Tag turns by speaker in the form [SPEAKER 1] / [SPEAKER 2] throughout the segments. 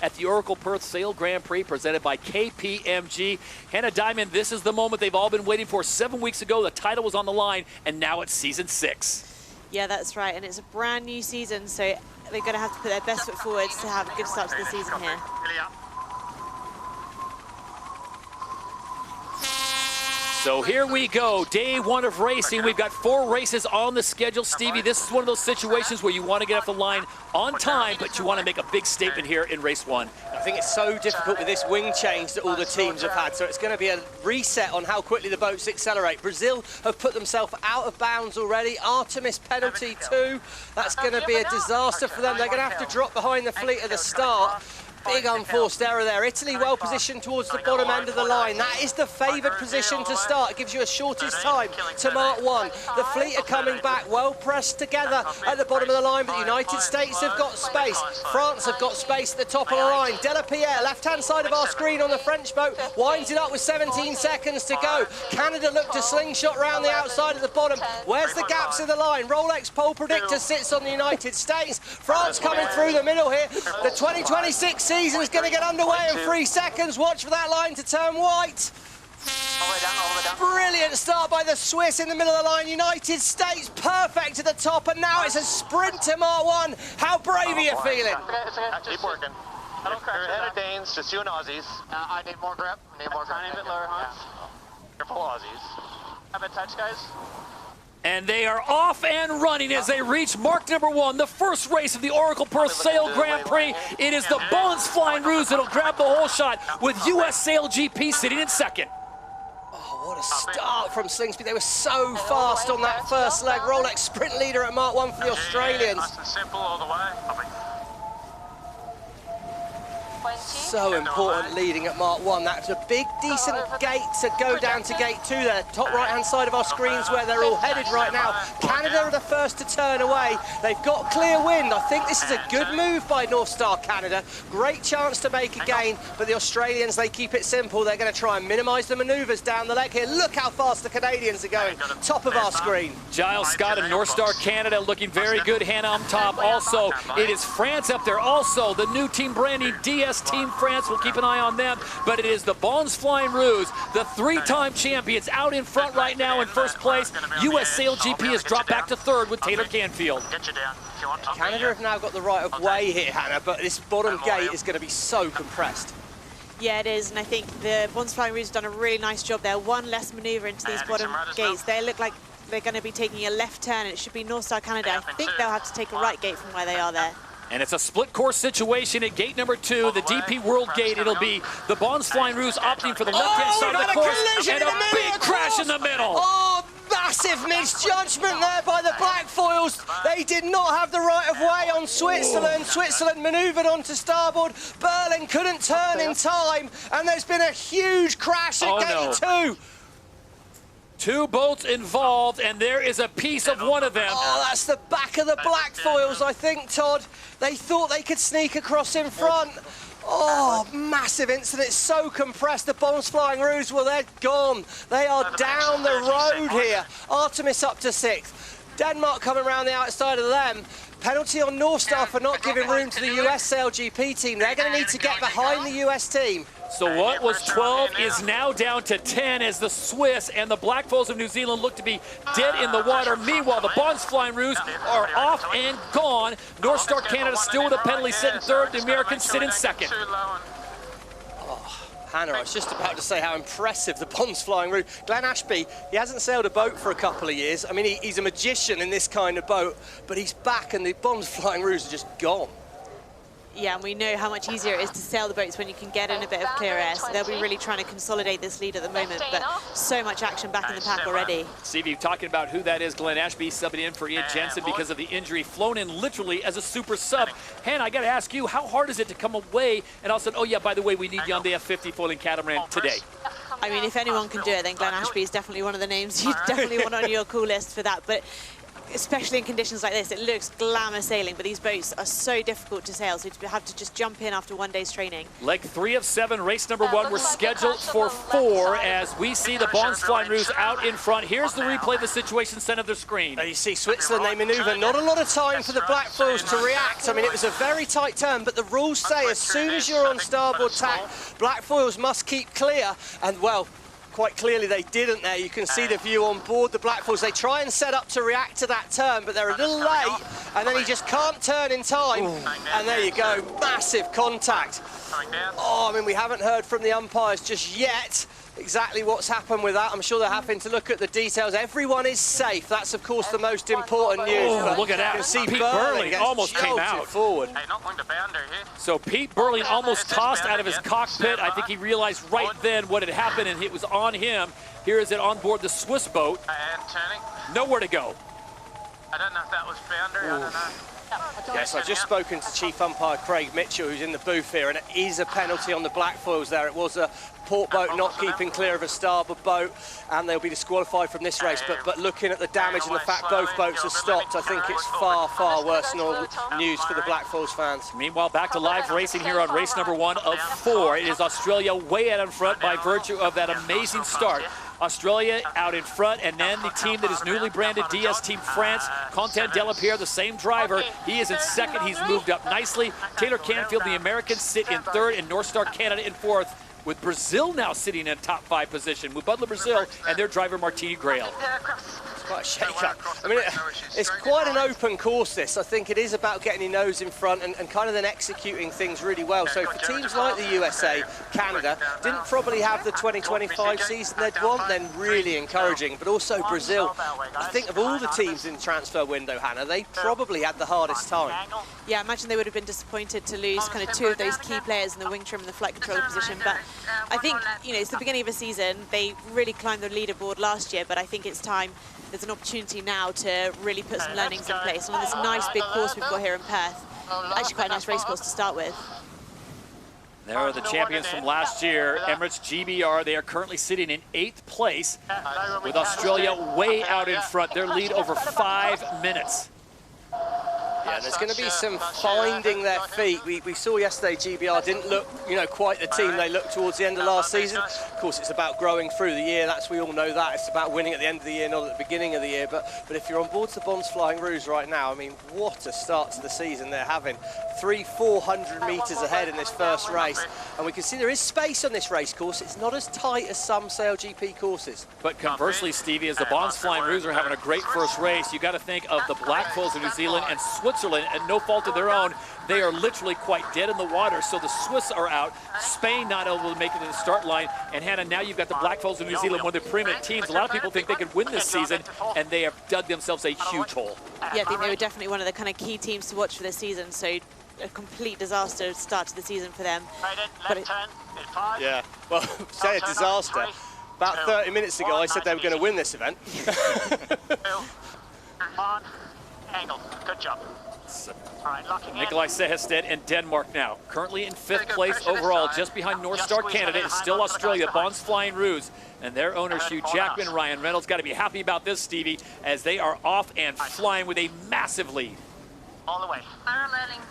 [SPEAKER 1] at the Oracle Perth Sail Grand Prix presented by KPMG. Hannah Diamond, this is the moment they've all been waiting for. 7 weeks ago, the title was on the line, and now it's season 6.
[SPEAKER 2] Yeah, that's right, and it's a brand new season, so they're going to have to put their best foot forward to have a good start to the season here.
[SPEAKER 1] So here we go, day 1 of racing. We've got 4 races on the schedule. Stevie, this is one of those situations where you want to get off the line on time, but you want to make a big statement here in race 1.
[SPEAKER 3] I think it's so difficult with this wing change that all the teams have had, so it's going to be a reset on how quickly the boats accelerate. Brazil have put themselves out of bounds already. Artemis penalty 2. That's going to be a disaster for them. They're going to have to drop behind the fleet at the start. Big unforced error there. Italy well positioned towards the bottom end of the line. That is the favoured position to start. It gives you a shortest time to mark 1. The fleet are coming back, well pressed together at the bottom of the line, but the United States have got space. France have got space at the top of the line. Delapierre, left-hand side of our screen on the French boat, winds it up with 17 seconds to go. Canada look to slingshot round the outside at the bottom. Where's the gaps in the line? Rolex pole predictor sits on the United States. France coming through the middle here. The 2026 season's going to get underway in 3 seconds. Watch for that line to turn white. Brilliant start by the Swiss in the middle of the line. United States perfect to the top, and now it's a sprint to Mark 1. How brave are you feeling?
[SPEAKER 4] Keep working. You're ahead of Danes, just you and Aussies.
[SPEAKER 5] I need more grip. Tiny bit lower, Hans.
[SPEAKER 4] Careful, Aussies.
[SPEAKER 5] Have a touch, guys.
[SPEAKER 1] And they are off and running as they reach mark number 1, the first race of the Oracle Perth Sail Grand Prix. It is the Bones Flying Ruse that'll grab the whole shot, with US SailGP sitting in second.
[SPEAKER 3] Oh, what a start from Slingsby. They were so fast on that first leg. Rolex sprint leader at Mark 1 for the Australians.
[SPEAKER 4] Nice and simple all the way.
[SPEAKER 3] So important leading at Mark 1. That's a big, decent gate to go down to gate 2 there. Top right-hand side of our screens where they're all headed right now. Canada are the first to turn away. They've got clear wind. I think this is a good move by North Star Canada. Great chance to make a gain, but the Australians, they keep it simple. They're going to try and minimise the manoeuvres down the leg here. Look how fast the Canadians are going. Top of our screen.
[SPEAKER 1] Giles Scott and North Star Canada looking very good. Hannah on top. Also, it is France up there. Also, the new team branding, DS Team France. We'll keep an eye on them. But it is the Bones Flying Ruse, the 3-time champions, out in front right now in first place. US SailGP has dropped back to 3rd with Taylor Canfield.
[SPEAKER 3] Canada have now got the right of way here, Hannah, but this bottom gate is going to be so compressed.
[SPEAKER 2] Yeah, it is, and I think the Bones Flying Ruse have done a really nice job there. One less manoeuvre into these bottom gates. They look like they're going to be taking a left turn, and it should be North Star Canada. I think they'll have to take a right gate from where they are there.
[SPEAKER 1] And it's a split course situation at gate number 2, the DP World Gate. It'll be the Bones Flying Ruse opting for the left-hand side of the course, and a big crash in the middle.
[SPEAKER 3] Oh, massive misjudgment there by the Black Foils. They did not have the right of way on Switzerland. Switzerland manoeuvred onto starboard. Berlin couldn't turn in time, and there's been a huge crash at gate 2.
[SPEAKER 1] 2 boats involved, and there is a piece of one of them.
[SPEAKER 3] Oh, that's the back of the Black Foils, I think, Todd. They thought they could sneak across in front. Oh, massive incident. It's so compressed. The Bones Flying Ruse, well, they're gone. They are down the road here. Artemis up to 6th. Denmark coming around the outside of them. Penalty on North Star for not giving room to the US SailGP team. They're going to need to get behind the US team.
[SPEAKER 1] So what was 12 is now down to 10 as the Swiss and the Black Foals of New Zealand look to be dead in the water. Meanwhile, the Bones Flying Ruse are off and gone. North Star Canada still with a penalty, sitting 3rd. The Americans sit in 2nd.
[SPEAKER 3] Hannah, I was just about to say how impressive the Bones Flying Ruse. Glenn Ashby, he hasn't sailed a boat for a couple of years. I mean, he's a magician in this kind of boat, but he's back and the Bones Flying Ruse are just gone.
[SPEAKER 2] Yeah, and we know how much easier it is to sail the boats when you can get in a bit of clear air, so they'll be really trying to consolidate this lead at the moment, but so much action back in the pack already.
[SPEAKER 1] Stevie, talking about who that is, Glenn Ashby subbing in for Ian Jensen because of the injury, flown in literally as a super sub. Hannah, I got to ask you, how hard is it to come away and all of a sudden, oh yeah, by the way, we need you on the F50 foiling catamaran today?
[SPEAKER 2] I mean, if anyone can do it, then Glenn Ashby is definitely one of the names you definitely want on your call list for that. But especially in conditions like this, it looks glamour sailing, but these boats are so difficult to sail, so you have to just jump in after one day's training.
[SPEAKER 1] Leg 3 of 7, race number 1. We're scheduled for 4 as we see the Bonds Flying Rouge out in front. Here's the replay of the situation center of the screen.
[SPEAKER 3] You see Switzerland, they manoeuvre. Not a lot of time for the Black Foils to react. I mean, it was a very tight turn, but the rules say as soon as you're on starboard tack, Black Foils must keep clear. And, well, quite clearly they didn't there. You can see the view on board the Black Foils. They try and set up to react to that turn, but they're a little late, and then he just can't turn in time. And there you go, massive contact. Oh, I mean, we haven't heard from the umpires just yet exactly what's happened with that. I'm sure they're having to look at the details. Everyone is safe. That's, of course, the most important news.
[SPEAKER 1] Oh, look at that.
[SPEAKER 3] You can see
[SPEAKER 1] Pete Burling almost came
[SPEAKER 3] jolted
[SPEAKER 1] out.
[SPEAKER 3] forward.
[SPEAKER 5] Hey, not going to boundary here.
[SPEAKER 1] So Pete Burling almost tossed out of his cockpit. I think he realized right then what had happened, and it was on him. Here is it on board the Swiss boat.
[SPEAKER 5] And turning.
[SPEAKER 1] Nowhere to go.
[SPEAKER 5] I don't know if that was boundary. I don't know.
[SPEAKER 3] Yes, I've just spoken to Chief Umpire Craig Mitchell, who's in the booth here, and it is a penalty on the Black Foils there. It was a port boat not keeping clear of a starboard boat, and they'll be disqualified from this race. But looking at the damage and the fact both boats have stopped, I think it's far, far worse than all news for the Black Foils fans.
[SPEAKER 1] Meanwhile, back to live racing here on race number 1 of 4. It is Australia way out in front by virtue of that amazing start. Australia out in front, and then the team that is newly branded DS Team France, Quentin Delapierre, the same driver. He is in second. He's moved up nicely. Taylor Canfield, the Americans, sit in third, and North Star Canada in fourth, with Brazil now sitting in top 5 position with Butler Brazil and their driver Martini Grail.
[SPEAKER 3] It's quite a shake-up. I mean, it's quite an open course, this. I think it is about getting your nose in front and kind of then executing things really well. So for teams like the USA, Canada, didn't probably have the 2025 season they'd want, then really encouraging. But also Brazil, I think of all the teams in the transfer window, Hannah, they probably had the hardest time.
[SPEAKER 2] Yeah, I imagine they would have been disappointed to lose kind of 2 of those key players in the wing trim and the flight controller position. But I think, you know, it's the beginning of a season. They really climbed the leaderboard last year, but I think it's time. There's an opportunity now to really put some learnings in place. And on this nice big course we've got here in Perth, actually quite a nice race course to start with.
[SPEAKER 1] There are the champions from last year, Emirates GBR. They are currently sitting in 8th place with Australia way out in front. Their lead over 5 minutes.
[SPEAKER 3] Yeah, there's going to be some finding their feet. We saw yesterday GBR didn't look, you know, quite the team they looked towards the end of last season. Of course, it's about growing through the year. We all know that. It's about winning at the end of the year, not at the beginning of the year. But if you're on board the Bonds Flying Rouge right now, I mean, what a start to the season they're having. 400 metres ahead in this first race. And we can see there is space on this race course. It's not as tight as some SailGP courses.
[SPEAKER 1] But conversely, Stevie, as the Bonds Flying Rouge are having a great first race, you got to think of the Black Foils of New Zealand and Switzerland, and no fault of their own. They are literally quite dead in the water, so the Swiss are out. Spain not able to make it to the start line. And Hannah, now you've got the Black Foils of New Zealand, one of the preeminent teams. A lot of people think they could win this season, and they have dug themselves a huge hole.
[SPEAKER 2] Yeah, I think they were definitely one of the kind of key teams to watch for this season, so a complete disaster start to the season for them. But
[SPEAKER 3] yeah, well, say a disaster. About 30 minutes ago, I said they were going to win this event.
[SPEAKER 5] On, angle, good job. All right, locking in.
[SPEAKER 1] Nikolai Sehested in Denmark now. Currently in 5th place overall, just behind North Star Canada is still Australia, Bonds Flying Rouge. And their owner, Hugh Jackman, Ryan Reynolds, got to be happy about this, Stevie, as they are off and flying with a massive lead.
[SPEAKER 5] All the way.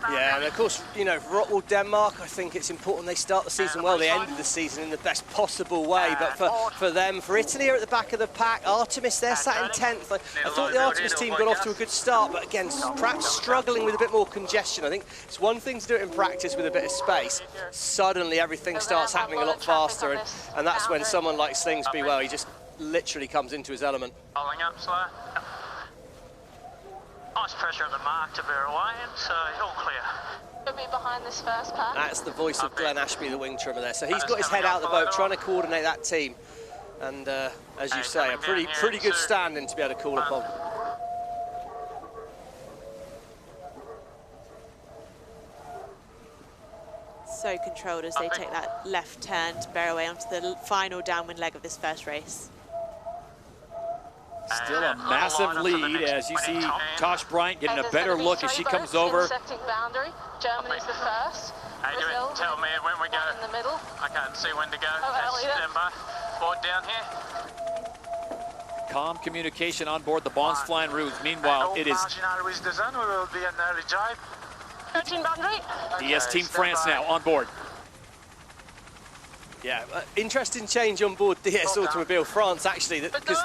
[SPEAKER 3] Yeah, and of course, you know, Rotterdam, Denmark, I think it's important they start the season well. They ended the season in the best possible way. But for them, for Italy are at the back of the pack. Artemis, they're sat in 10th. I thought the Artemis team got off to a good start, but again, perhaps struggling with a bit more congestion. I think it's one thing to do it in practice with a bit of space. Suddenly, everything starts happening a lot faster, and that's when someone like Slingsby, well, he just literally comes into his element.
[SPEAKER 5] Following up slow. Nice pressure at the mark to bear away, and so all clear.
[SPEAKER 6] Could be behind this first pack.
[SPEAKER 3] That's the voice of Glenn Ashby, the wing trimmer there. So he's got his head out of the boat, trying to coordinate that team. And as you say, a pretty good stand-in to be able to call upon.
[SPEAKER 2] so controlled as they take that left turn to bear away onto the final downwind leg of this first race.
[SPEAKER 1] Still a massive lead as you see Tosh Bryant getting a better look as she comes over.
[SPEAKER 6] Boundary. Germany's the first.
[SPEAKER 5] Adrian, tell me when we go.
[SPEAKER 6] In the middle.
[SPEAKER 5] I can't see when to go.
[SPEAKER 6] Oh,
[SPEAKER 5] Stand by. Board down here.
[SPEAKER 1] Calm communication on board the Bons Flying Rouge. Meanwhile, it is DS Team France now on board.
[SPEAKER 3] Yeah, interesting change on board DS Automobile France, actually, because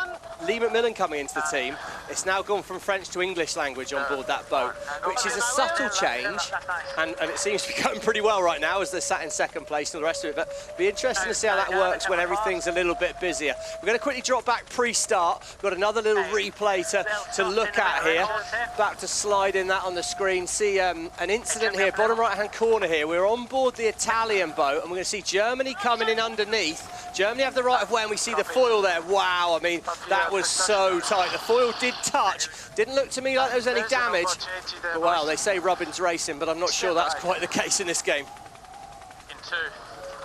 [SPEAKER 3] Lee McMillan coming into the team, it's now gone from French to English language on board that boat, which is a subtle change, and it seems to be going pretty well right now as they're sat in second place and the rest of it, but it'll be interesting to see how that works when everything's a little bit busier. We're going to quickly drop back pre-start. We've got another little replay to look at here. Back to slide in that on the screen. See an incident here, bottom right-hand corner here. We're on board the Italian boat, and we're going to see Germany coming in underneath. Germany have the right of way, and we see the foil there. Wow, I mean, that was so tight. The foil did touch. Didn't look to me like there was any damage. But, well, they say rubbing's racing, but I'm not sure that's quite the case in this game.
[SPEAKER 5] In 2,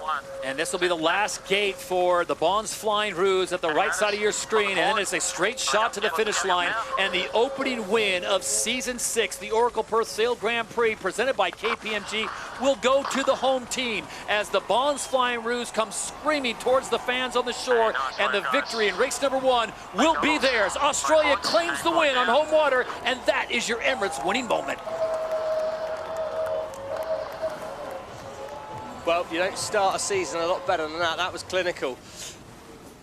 [SPEAKER 5] 1.
[SPEAKER 1] And this will be the last gate for the Bons Flying Rouge at the right side of your screen. And then it's a straight shot to the finish line. And the opening win of Season 6, the Oracle Perth Sail Grand Prix, presented by KPMG, will go to the home team as the Bons Flying Rouge comes screaming towards the fans on the shore. And the victory in race number 1 will be theirs. Australia claims the win on home water. And that is your Emirates winning moment.
[SPEAKER 3] Well, you don't start a season a lot better than that. That was clinical.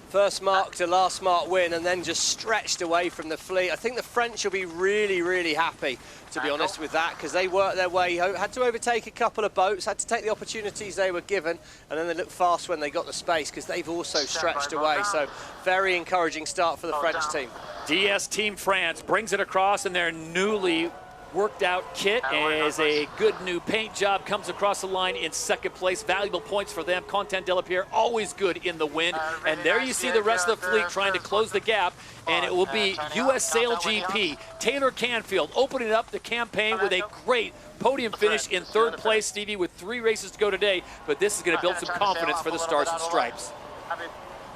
[SPEAKER 3] First mark to last mark win, and then just stretched away from the fleet. I think the French will be really, really happy, to be honest with that, because they worked their way, had to overtake a couple of boats, had to take the opportunities they were given, and then they looked fast when they got the space, because they've also stretched away. So very encouraging start for the French team.
[SPEAKER 1] DS Team France brings it across in their newly worked out kit as a good new paint job comes across the line in second place. Valuable points for them. Content Delapierre always good in the wind. And there you see the rest of the fleet trying to close the gap. And it will be US SailGP. Taylor Canfield opening up the campaign with a great podium finish in third place, Stevie, with 3 races to go today. But this is going to build some confidence for the Stars and Stripes.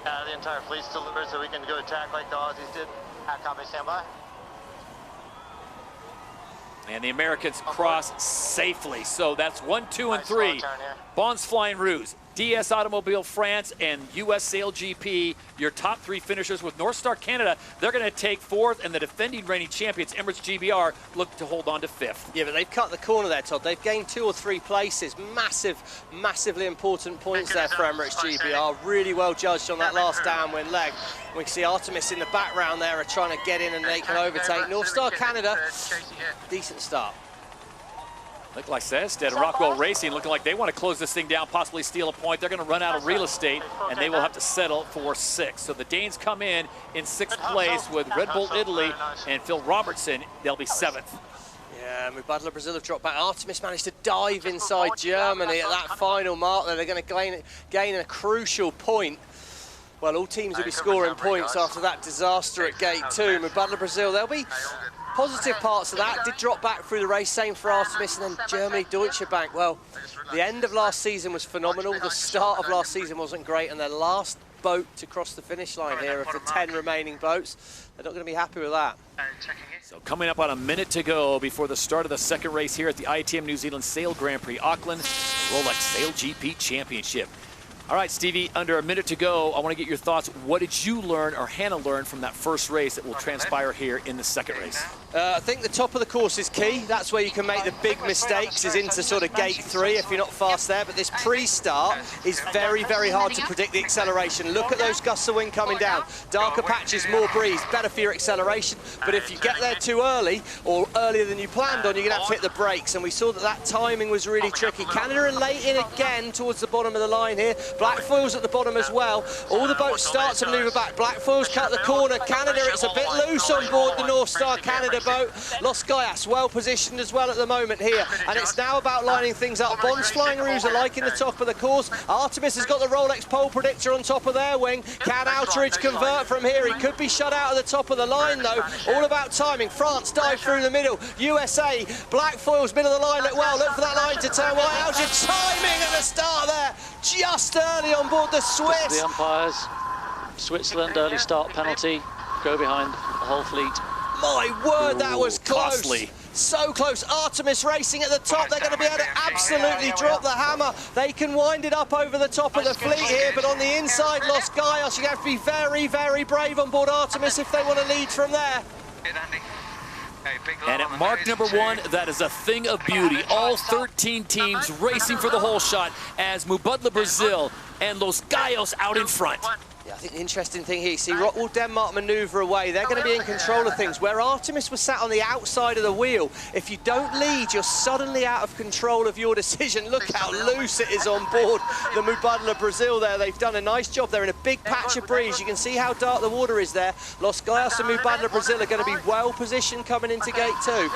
[SPEAKER 4] The entire fleet's delivered so we can go attack like the Aussies did. Copy, stand by.
[SPEAKER 1] And the Americans cross safely. So that's 1, 2, and 3. Bons Flying Rouge, DS Automobile France, and US SailGP, your top 3 finishers. With North Star Canada, they're going to take 4th, and the defending reigning champions, Emirates GBR, look to hold on to 5th.
[SPEAKER 3] Yeah, but they've cut the corner there, Todd. They've gained 2 or 3 places. Massively important points there for Emirates GBR. Really well judged on that last downwind leg. We can see Artemis in the background there are trying to get in and they can overtake. North Star Canada, decent start.
[SPEAKER 1] Look like Sestead and Rockwell Racing looking like they want to close this thing down, possibly steal a point. They're going to run out of real estate, and they will have to settle for 6. So the Danes come in 6th place with Red Bull Italy and Phil Robertson. They'll be 7th.
[SPEAKER 3] Yeah, Mubadala Brazil have dropped back. Artemis managed to dive inside Germany at that final mark there. They're going to gain a crucial point. Well, all teams will be scoring points after that disaster at gate 2. Mubadala Brazil, there'll be positive parts of that. Did drop back through the race, same for Artemis, and then Germany, Deutsche Bank. Well, the end of last season was phenomenal. The start of last season wasn't great, and their last boat to cross the finish line here of the 10 remaining boats, they're not going to be happy with that.
[SPEAKER 1] So coming up on a minute to go before the start of the second race here at the ITM New Zealand Sail Grand Prix, Auckland, Rolex SailGP Championship. All right, Stevie, under a minute to go, I want to get your thoughts. What did you learn, or Hannah learn, from that first race that will transpire here in the second race?
[SPEAKER 3] I think the top of the course is key. That's where you can make the big mistakes, is into sort of gate 3 if you're not fast there. But this pre-start is very, very hard to predict the acceleration. Look at those gusts of wind coming down. Darker patches, more breeze, better for your acceleration. But if you get there too early, or earlier than you planned on, you're going to have to hit the brakes. And we saw that timing was really tricky. Canada and late in again towards the bottom of the line here. Black foils at the bottom as well. All the boats start to manoeuvre back. Black foils cut the corner. Canada, it's a bit loose on board the North Star Canada boat. Los Gaias well positioned as well at the moment here, and it's now about lining things up. Bons Flying Rouge are liking the top of the course. Artemis has got the Rolex pole predictor on top of their wing. Can Outeridge convert from here? He could be shut out at the top of the line though. All about timing. France dive through the middle. USA, black foils, middle of the line, look well. Look for that line to turn wide. Outeridge timing at the start there, just early on board the Swiss.
[SPEAKER 7] The umpires, Switzerland, early start penalty, go behind the whole fleet.
[SPEAKER 3] My word, that was close.
[SPEAKER 1] Costly.
[SPEAKER 3] So close. Artemis racing at the top. They're going to be able to absolutely drop the hammer. They can wind it up over the top of the fleet here, but on the inside, Los Gallos, you have to be very, very brave on board Artemis if they want to lead from there.
[SPEAKER 1] And at mark number 1, that is a thing of beauty. All 13 teams racing for the whole shot as Mubadala Brazil and Los Gallos out in front.
[SPEAKER 3] Yeah, I think the interesting thing here, you see Rockwool Denmark manoeuvre away. They're going to be in control of things. Where Artemis was sat on the outside of the wheel, if you don't lead, you're suddenly out of control of your decision. Look how loose it is on board the Mubadala Brazil there. They've done a nice job. They're in a big patch of breeze. You can see how dark the water is there. Los Gallos and Mubadala Brazil are going to be well positioned coming into gate 2.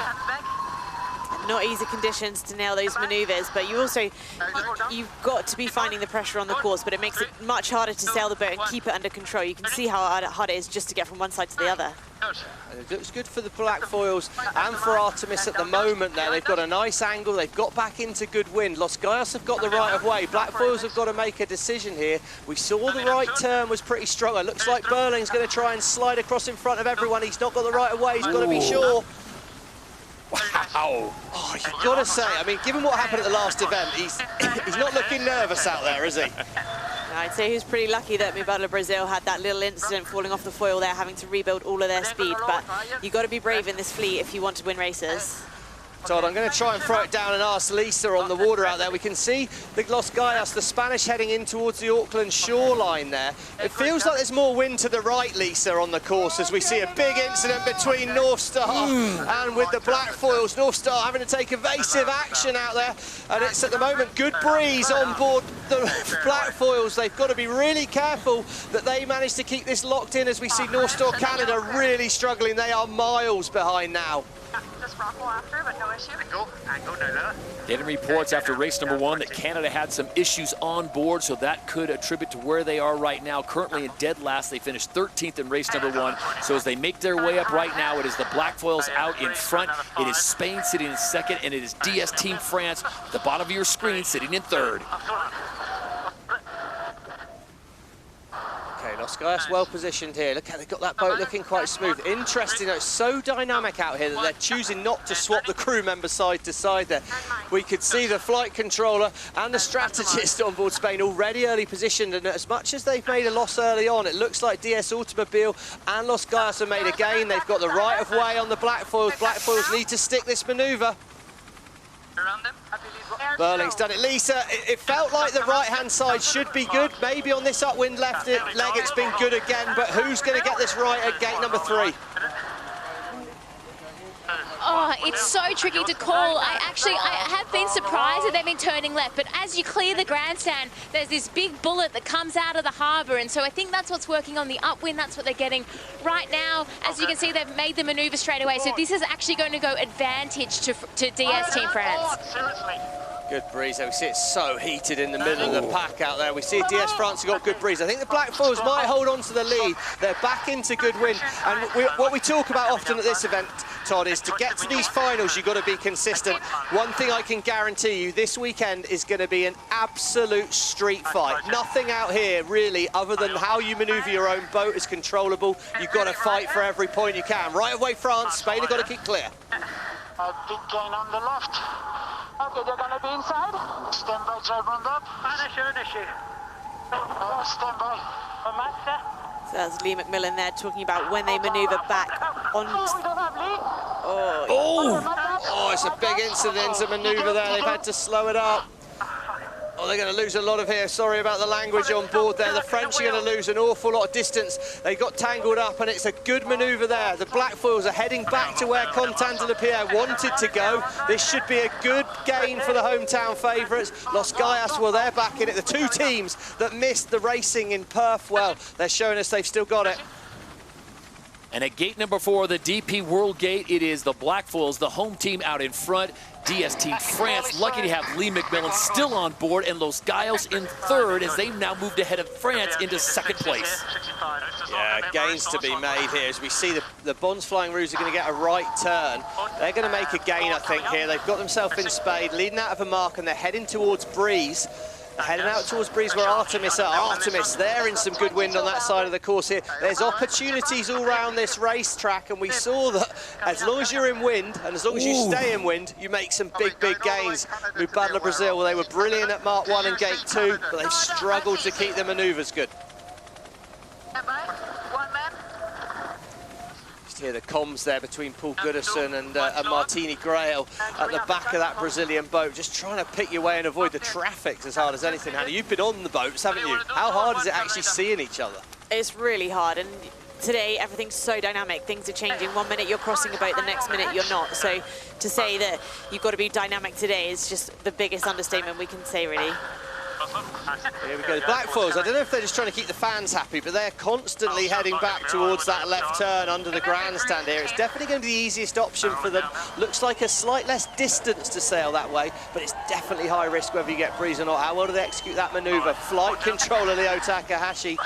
[SPEAKER 2] Not easy conditions to nail those maneuvers, but you've got to be finding the pressure on the course, but it makes it much harder to sail the boat and keep it under control. You can see how hard it is just to get from one side to the other.
[SPEAKER 3] And it looks good for the black foils and for Artemis at the moment there. They've got a nice angle. They've got back into good wind. Los Gallos have got the right of way. Black foils have got to make a decision here. We saw the right turn was pretty strong. It looks like Burling's going to try and slide across in front of everyone. He's not got the right of way. He's got to be sure.
[SPEAKER 1] Wow.
[SPEAKER 3] Oh, you've got to say, I mean, given what happened at the last event, he's not looking nervous out there, is he?
[SPEAKER 2] I'd say he was pretty lucky that Mubadala Brazil had that little incident falling off the foil there, having to rebuild all of their speed, but you've got to be brave in this fleet if you want to win races.
[SPEAKER 3] Todd, I'm going to try and throw it down and ask Lisa on the water out there. We can see the Los Gallos, the Spanish, heading in towards the Auckland shoreline there. It feels like there's more wind to the right, Lisa, on the course as we see a big incident between North Star and with the black foils. North Star having to take evasive action out there, and it's at the moment good breeze on board the black foils. They've got to be really careful that they manage to keep this locked in as we see North Star Canada really struggling. They are miles behind now.
[SPEAKER 6] Just Rockwool after, but no issue.
[SPEAKER 1] Getting reports after race number 1 that Canada had some issues on board, so that could attribute to where they are right now. Currently in dead last, they finished 13th in race number 1. So as they make their way up right now, it is the black foils out in front. It is Spain sitting in second, and it is DS Team France at the bottom of your screen sitting in third.
[SPEAKER 3] Okay, Los Gallos well positioned here. Look how they've got that boat looking quite smooth. Interesting, it's so dynamic out here that they're choosing not to swap the crew member side to side there. We could see the flight controller and the strategist on board Spain already early positioned, and as much as they've made a loss early on, it looks like DS Automobile and Los Gallos have made a gain. They've got the right of way on the black foils. Black foils need to stick this manoeuvre. Burling's done it. Lisa, it felt like the right-hand side should be good. Maybe on this upwind left leg it's been good again, but who's going to get this right at gate number 3?
[SPEAKER 8] Oh, it's so tricky to call. I have been surprised that they've been turning left, but as you clear the grandstand, there's this big bullet that comes out of the harbour, and so I think that's what's working on the upwind. That's what they're getting right now. As you can see, they've made the manoeuvre straight away, so this is actually going to go advantage to DS Team France.
[SPEAKER 3] Good breeze there. We see it's so heated in the middle of the pack out there. We see DS France have got good breeze. I think the black foils might hold on to the lead. They're back into good wind. And what we talk about often at this event, Todd, is to get to these finals, you've got to be consistent. One thing I can guarantee you, this weekend is going to be an absolute street fight. Nothing out here, really, other than how you manoeuvre your own boat is controllable. You've got to fight for every point you can. Right away, France. Spain have got to keep clear.
[SPEAKER 5] A big gain on the left. Okay, they're gonna be inside. Stand by, drive round up. Stand by.
[SPEAKER 2] So that's Lee McMillan there talking about when they manoeuvre back on.
[SPEAKER 3] Oh, it's a big incident, a manoeuvre there. They've had to slow it up. Oh, they're going to lose a lot of here. Sorry about the language on board there. The French are going to lose an awful lot of distance. They got tangled up, and it's a good manoeuvre there. The black foils are heading back to where Content de la Pierre wanted to go. This should be a good gain for the hometown favourites. Los Gallos, well, they're back in it. The two teams that missed the racing in Perth, well, they're showing us they've still got it.
[SPEAKER 1] And at gate number 4, the DP World Gate, it is the black foils, the home team out in front. DS Team France, lucky to have Lee McMillan still on board, and Los Gallos in third as they've now moved ahead of France into second place.
[SPEAKER 3] Yeah, gains to be made here as we see the Bonds Flying Rouge are going to get a right turn. They're going to make a gain, I think, here. They've got themselves in spade, leading out of a mark, and they're heading towards breeze. Heading out towards Breeze where Artemis are. Artemis, they're in some good wind on that side of the course here. There's opportunities all around this racetrack, and we saw that as long as you're in wind, and as long as you stay in wind, you make some big gains. Mubadala Brazil, well, they were brilliant at Mark 1 and Gate 2, but they've struggled to keep their manoeuvres good. Hear the comms there between Paul Goodison and Martini Grail at the back of that Brazilian boat, just trying to pick your way and avoid the traffic as hard as anything. Hannah, you've been on the boats, haven't you? How hard is it actually seeing each other?
[SPEAKER 2] It's really hard, and today everything's so dynamic. Things are changing. 1 minute you're crossing a boat, the next minute you're not. So to say that you've got to be dynamic today is just the biggest understatement we can say, really.
[SPEAKER 3] Here we go, the Blackfoils. I don't know if they're just trying to keep the fans happy, but they're constantly heading back towards that left turn under the grandstand here. It's definitely going to be the easiest option for them. Looks like a slight less distance to sail that way, but it's definitely high risk whether you get breeze or not. How well do they execute that manoeuvre? Flight controller Leo Takahashi.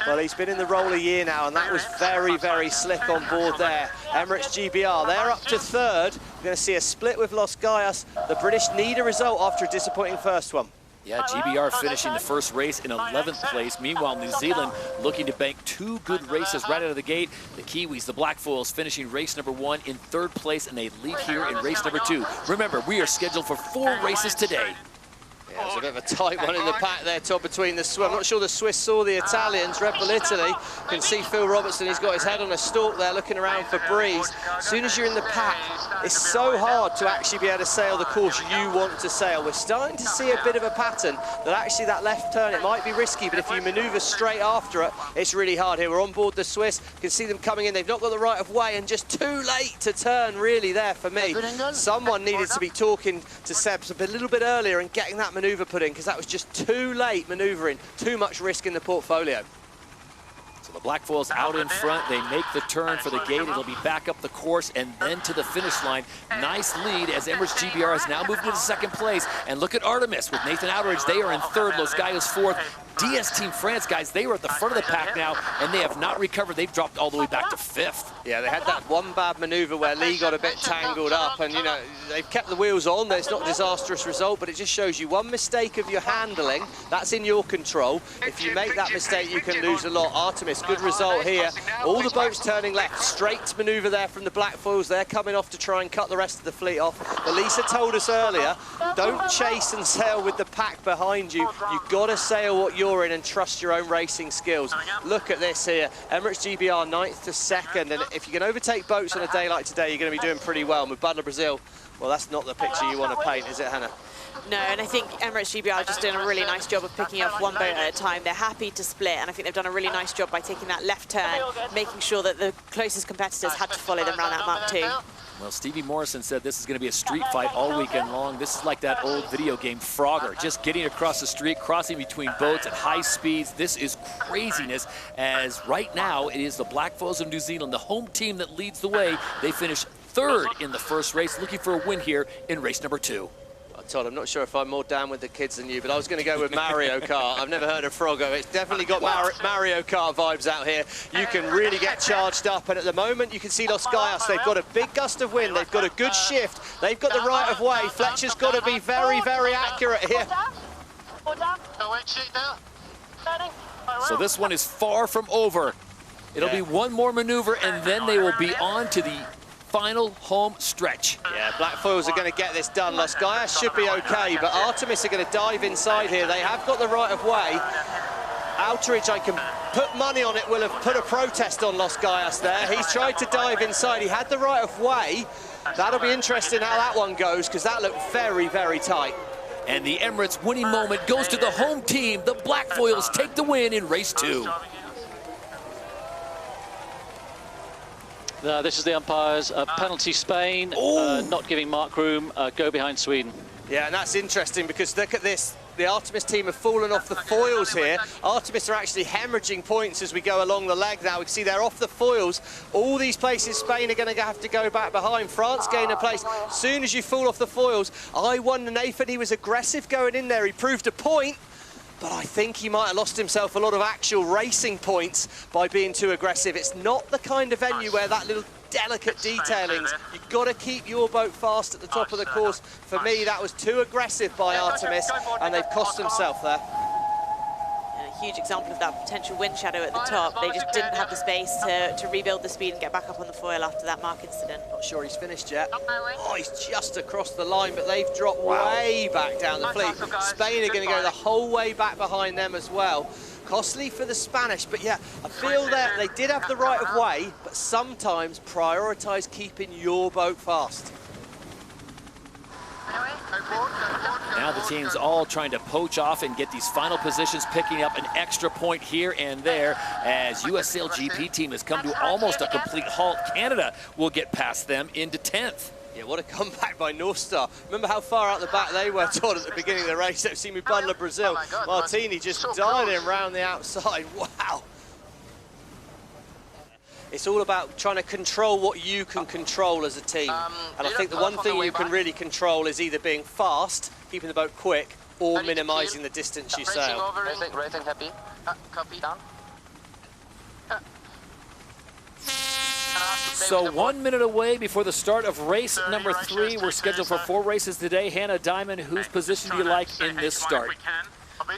[SPEAKER 3] Well, he's been in the role a year now, and that was very slick on board there. Emirates GBR, they're up to third. We're going to see a split with Los Gaias. The British need a result after a disappointing first one.
[SPEAKER 1] Yeah, GBR finishing the first race in 11th place. Meanwhile, New Zealand looking to bank 2 good races right out of the gate. The Kiwis, the Blackfoils, finishing race number 1 in 3rd place, and they lead here in race number 2. Remember, we are scheduled for 4 races today.
[SPEAKER 3] Yeah, there's a bit of a tight one in the pack there, Todd, between the Swiss. I'm not sure the Swiss saw the Italians. Red Bull Italy. Can see Phil Robertson, he's got his head on a stalk there, looking around for breeze. As soon as you're in the pack, it's so hard to actually be able to sail the course you want to sail. We're starting to see a bit of a pattern that actually that left turn, it might be risky, but if you manoeuvre straight after it, it's really hard here. We're on board the Swiss. You can see them coming in. They've not got the right of way, and just too late to turn, really, there for me. Someone needed to be talking to Seb a little bit earlier and getting that manoeuvre put in, because that was just too late manoeuvring, too much risk in the portfolio.
[SPEAKER 1] So the Blackfoils out in front, they make the turn for the gate. It'll be back up the course and then to the finish line. Nice lead as Emirates GBR has now moved into 2nd place. And look at Artemis with Nathan Outridge. They are in 3rd, Los Gaias 4th. DS Team France, guys, they were at the front of the pack now, and they have not recovered. They've dropped all the way back to 5th.
[SPEAKER 3] Yeah, they had that one bad manoeuvre where Lee got a bit tangled up, and, you know, they've kept the wheels on. There's not a disastrous result, but it just shows you one mistake of your handling, that's in your control. If you make that mistake, you can lose a lot. Artemis, good result here. All the boats turning left. Straight manoeuvre there from the Blackfoils. They're coming off to try and cut the rest of the fleet off. But Lisa told us earlier, don't chase and sail with the pack behind you. You've got to sail what you're in and trust your own racing skills. Look at this here. Emirates GBR 9th to 2nd, and if you can overtake boats on a day like today, you're going to be doing pretty well. Mubadala Brazil, well, that's not the picture you want to paint, is it, Hannah?
[SPEAKER 2] No, and I think Emirates GBR are just doing a really nice job of picking up one boat at a time. They're happy to split, and I think they've done a really nice job by taking that left turn, making sure that the closest competitors had to follow them around that Mark 2.
[SPEAKER 1] Well, Stevie Morrison said this is going to be a street fight all weekend long. This is like that old video game Frogger, just getting across the street, crossing between boats at high speeds. This is craziness, as right now it is the Blackfoils of New Zealand, the home team, that leads the way. They finished 3rd in the first race, looking for a win here in race number 2.
[SPEAKER 3] Todd, I'm not sure if I'm more down with the kids than you, but I was going to go with Mario Kart. I've never heard of Froggo. It's definitely got Mario Kart vibes out here. You can really get charged up, and at the moment you can see Los Gaias. They've got a big gust of wind. They've got a good shift. They've got the right of way. Fletcher's got to be very accurate here.
[SPEAKER 1] So this one is far from over. It'll be one more maneuver, and then they will be on to the final home stretch.
[SPEAKER 3] Yeah, Blackfoils are going to get this done. Los Gaias should be okay, but Artemis are going to dive inside here. They have got the right of way. Outridge, I can put money on it, will have put a protest on Los Gaias there. He's tried to dive inside. He had the right of way. That'll be interesting how that one goes, because that looked very tight.
[SPEAKER 1] And the Emirates winning moment goes to the home team. The Blackfoils take the win in race 2.
[SPEAKER 7] This is the umpires. Penalty Spain, not giving Mark room, go behind Sweden.
[SPEAKER 3] Yeah, and that's interesting because look at this. The Artemis team have fallen off the foils here. Artemis are actually hemorrhaging points as we go along the leg now. We can see they're off the foils. All these places Spain are going to have to go back behind. France gain a place. As soon as you fall off the foils, I won Nathan. He was aggressive going in there. He proved a point. But I think he might have lost himself a lot of actual racing points by being too aggressive. It's not the kind of venue where that little delicate detailings. You've got to keep your boat fast at the top of the course. For me, that was too aggressive by Artemis, and they've cost themselves there.
[SPEAKER 2] And a huge example of that potential wind shadow at the top. They just didn't have the space to rebuild the speed and get back up on the foil after that mark incident.
[SPEAKER 3] Not sure he's finished yet. Oh, he's just across the line, but they've dropped way back down the fleet. Spain are going to go the whole way back behind them as well. Costly for the Spanish, but yeah, I feel that they did have the right of way, but sometimes prioritise keeping your boat fast.
[SPEAKER 1] Now the team's all trying to poach off and get these final positions, picking up an extra point here and there as US SailGP team has come to almost a complete halt. Canada will get past them into 10th.
[SPEAKER 3] Yeah, what a comeback by North Star. Remember how far out the back they were, Todd, at the beginning of the race. They've seen me bundle of Brazil. Martini just dialed him round the outside. Wow. It's all about trying to control what you can control as a team. And I think the one thing you can really control is either being fast, keeping the boat quick, or minimising the distance you sail.
[SPEAKER 5] Racing happy. Copy down.
[SPEAKER 1] So 1 minute away before the start of race number 3. We're scheduled for 4 races today. Hannah Diamond, whose position do you like in this start?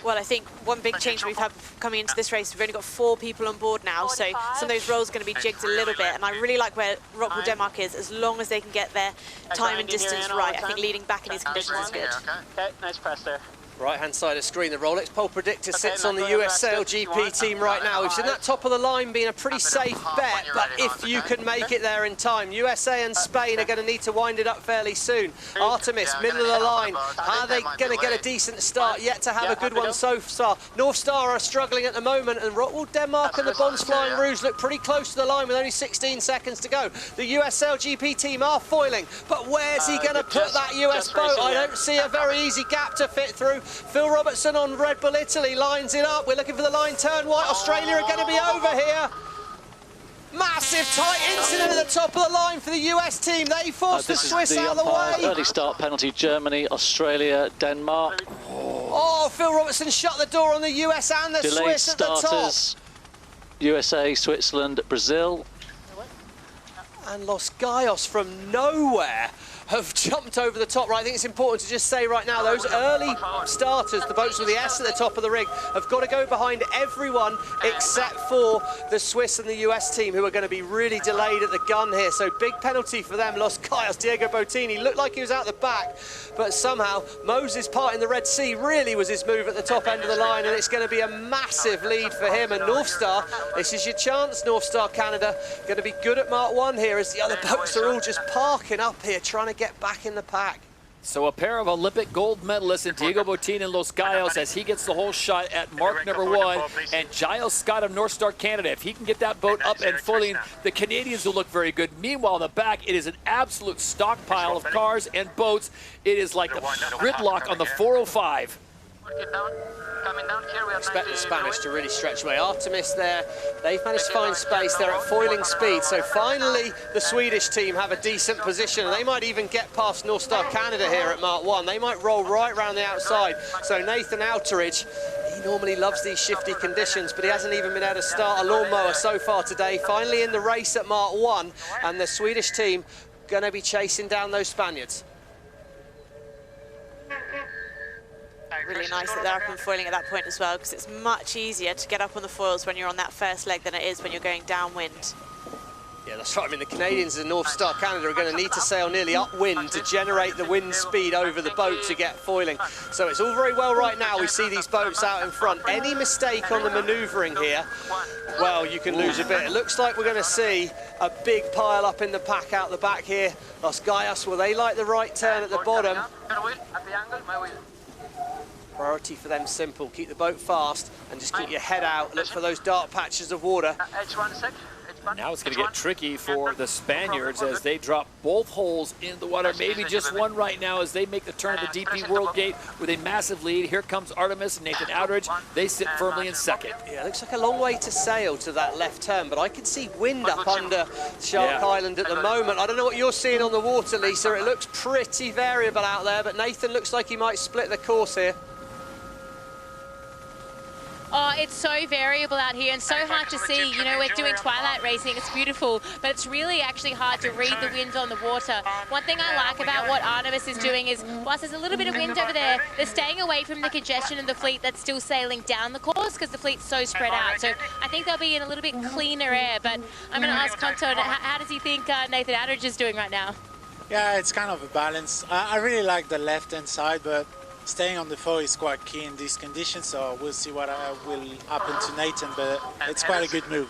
[SPEAKER 2] Well, I think one big change we've had coming into this race, we've only got 4 people on board now, so some of those roles are going to be jigged a little bit, and I really like where Rockwool Denmark is, as long as they can get their time and distance right. I think leading back in these conditions is good.
[SPEAKER 5] Okay, nice press there.
[SPEAKER 3] Right-hand side of screen, the Rolex pole predictor sits on the US SailGP team right now. We've seen that top of the line being a pretty safe bet, but if you can make it there in time, USA and Spain are going to need to wind it up fairly soon. Artemis, middle of the line. Are they going to get a decent start? Yet to have a good one so far. North Star are struggling at the moment, and Rockwool Denmark and the Bonds Flying Rouge look pretty close to the line with only 16 seconds to go. The US SailGP team are foiling, but where's he going to put that US boat? I don't see a very easy gap to fit through. Phil Robertson on Red Bull Italy lines it up. We're looking for the line turn. White Australia are going to be over here. Massive tight incident at the top of the line for the US team. They forced the Swiss out of the way.
[SPEAKER 7] Early start penalty, Germany, Australia, Denmark.
[SPEAKER 3] Oh, Phil Robertson shut the door on the US and the
[SPEAKER 7] Delayed
[SPEAKER 3] Swiss at the top.
[SPEAKER 7] starters, USA, Switzerland, Brazil.
[SPEAKER 3] And Los Gaios from nowhere have jumped over the top. Right, I think it's important to just say right now, those early starters, the boats with the S at the top of the rig, have got to go behind everyone except for the Swiss and the US team, who are going to be really delayed at the gun here. So big penalty for them. Los Gaios, Diego Bottini looked like he was out the back, but somehow Moses part in the Red Sea really was his move at the top end of the line, and it's going to be a massive lead for him. And North Star, this is your chance, North Star Canada, going to be good at Mark 1 here, as the other boats are all just parking up here trying to get back in the pack.
[SPEAKER 1] So a pair of Olympic gold medalists in Diego Bottini and Los Gaios as he gets the whole shot at mark number 1, and Giles Scott of North Star Canada. If he can get that boat up and foiling, the Canadians will look very good. Meanwhile, in the back, it is an absolute stockpile of cars and boats. It is like a gridlock on the 405.
[SPEAKER 3] Expect the Spanish to really stretch away. Artemis there, they've managed to find space. They're at foiling speed, so finally the Swedish team have a decent position, and they might even get past North Star Canada here at Mark 1. They might roll right round the outside. So Nathan Outeridge, he normally loves these shifty conditions, but he hasn't even been able to start a lawnmower so far today. Finally in the race at Mark 1, and the Swedish team going to be chasing down those Spaniards.
[SPEAKER 2] Really nice that they're up and foiling at that point as well, because it's much easier to get up on the foils when you're on that first leg than it is when you're going downwind.
[SPEAKER 3] Yeah, that's right. I mean, the Canadians and North Star Canada are going to need to sail nearly upwind to generate the wind speed over the boat to get foiling. So it's all very well right now. We see these boats out in front. Any mistake on the manoeuvring here, well, you can lose a bit. It looks like we're going to see a big pile up in the pack out the back here. Los Gaios, well, they like the right turn at the bottom. Priority for them simple, keep the boat fast and just keep your head out, look for those dark patches of water.
[SPEAKER 1] Now it's going to get tricky for the Spaniards as they drop both holes in the water, maybe just one right now as they make the turn of the DP World Gate with a massive lead. Here comes Artemis and Nathan Outeridge. They sit firmly in second.
[SPEAKER 3] Yeah, it looks like a long way to sail to that left turn, but I can see wind up under Shark Island at the moment. I don't know what you're seeing on the water, Lisa. It looks pretty variable out there, but Nathan looks like he might split the course here.
[SPEAKER 8] Oh, it's so variable out here and so hard to see. You know, we're doing twilight racing, it's beautiful, but it's really actually hard to read the wind on the water. One thing I like about what Artemis is doing is, whilst there's a little bit of wind over there, they're staying away from the congestion of the fleet that's still sailing down the course because the fleet's so spread out. So I think they'll be in a little bit cleaner air, but I'm going to ask Conto, how does he think Nathan Attridge is doing right now?
[SPEAKER 9] Yeah, it's kind of a balance. I really like the left-hand side, but staying on the foil is quite key in these conditions, so we'll see what will happen to Nathan, but it's quite a good move.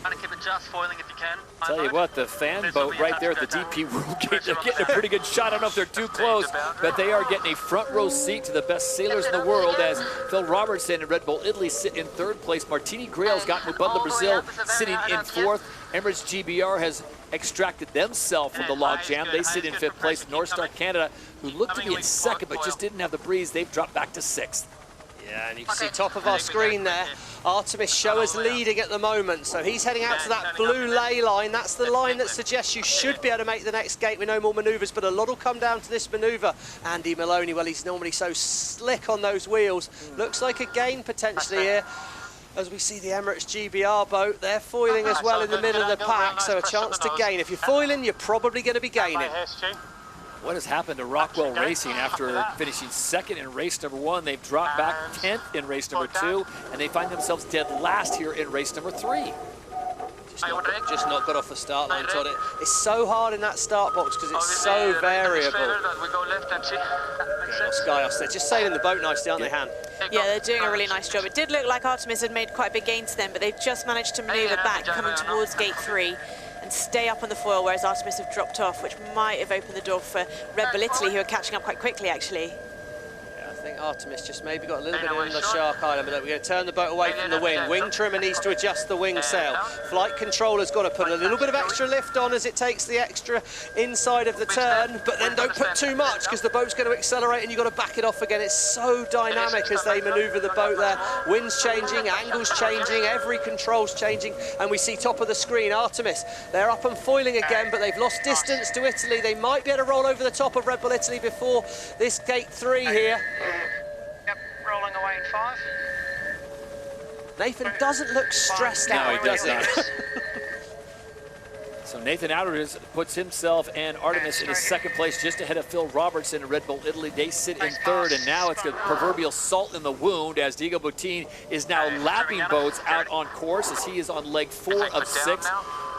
[SPEAKER 4] Trying to keep it just foiling if you can.
[SPEAKER 1] Tell you what, the fan boat right there at the DP World Gate, they're getting a pretty good shot. I don't know if they're too close, but they are getting a front row seat to the best sailors in the world as Phil Robertson and Red Bull Italy sit in third place. Martini Grail's got Mubadala Brazil sitting in fourth. Emirates GBR has extracted themselves from the logjam. They sit in fifth place. North Star Canada, who looked to be in second but just didn't have the breeze, they've dropped back to sixth.
[SPEAKER 3] Yeah, and you can see top of our screen there, Artemis Shower's leading at the moment. So he's heading out to that blue lay line. That's the line that suggests you should be able to make the next gate with no more manoeuvres, but a lot will come down to this manoeuvre. Andy Maloney, well, he's normally so slick on those wheels. Looks like a gain potentially here. As we see the Emirates GBR boat, they're foiling as well in the middle of the pack, so a chance to gain. If you're foiling, you're probably going to be gaining.
[SPEAKER 1] What has happened to Rockwell Racing after finishing second in race number 1? They've dropped back 10th in race number 2, and they find themselves dead last here in race number 3.
[SPEAKER 3] Just not got off the start line, Todd. It's so hard in that start box because it's so variable. Skyos, they're just sailing the boat nicely, aren't they, Han?
[SPEAKER 2] Yeah, they're doing a really nice job. It did look like Artemis had made quite a big gain to them, but they've just managed to manoeuvre back, coming towards gate 3. And stay up on the foil, whereas Artemis have dropped off, which might have opened the door for Red Bull Italy, who are catching up quite quickly, actually.
[SPEAKER 3] I think Artemis just maybe got a little bit in the Shark Island, but we're going to turn the boat away from the wing. Wing trimmer needs to adjust the wing sail. Flight controller's got to put a little bit of extra lift on as it takes the extra inside of the turn, but then don't put too much because the boat's going to accelerate and you've got to back it off again. It's so dynamic as they manoeuvre the boat there. Wind's changing, angle's changing, every control's changing, and we see top of the screen, Artemis. They're up and foiling again, but they've lost distance to Italy. They might be able to roll over the top of Red Bull Italy before this gate 3 here.
[SPEAKER 5] Yep, rolling away in 5.
[SPEAKER 3] Nathan doesn't look stressed out.
[SPEAKER 1] No, he doesn't. So Nathan Attridge puts himself and Artemis in his second place, just ahead of Phil Robertson and Red Bull Italy. They sit in third, and now it's the proverbial salt in the wound as Diego Boutin is now lapping boats out on course as he is on leg 4 of 6.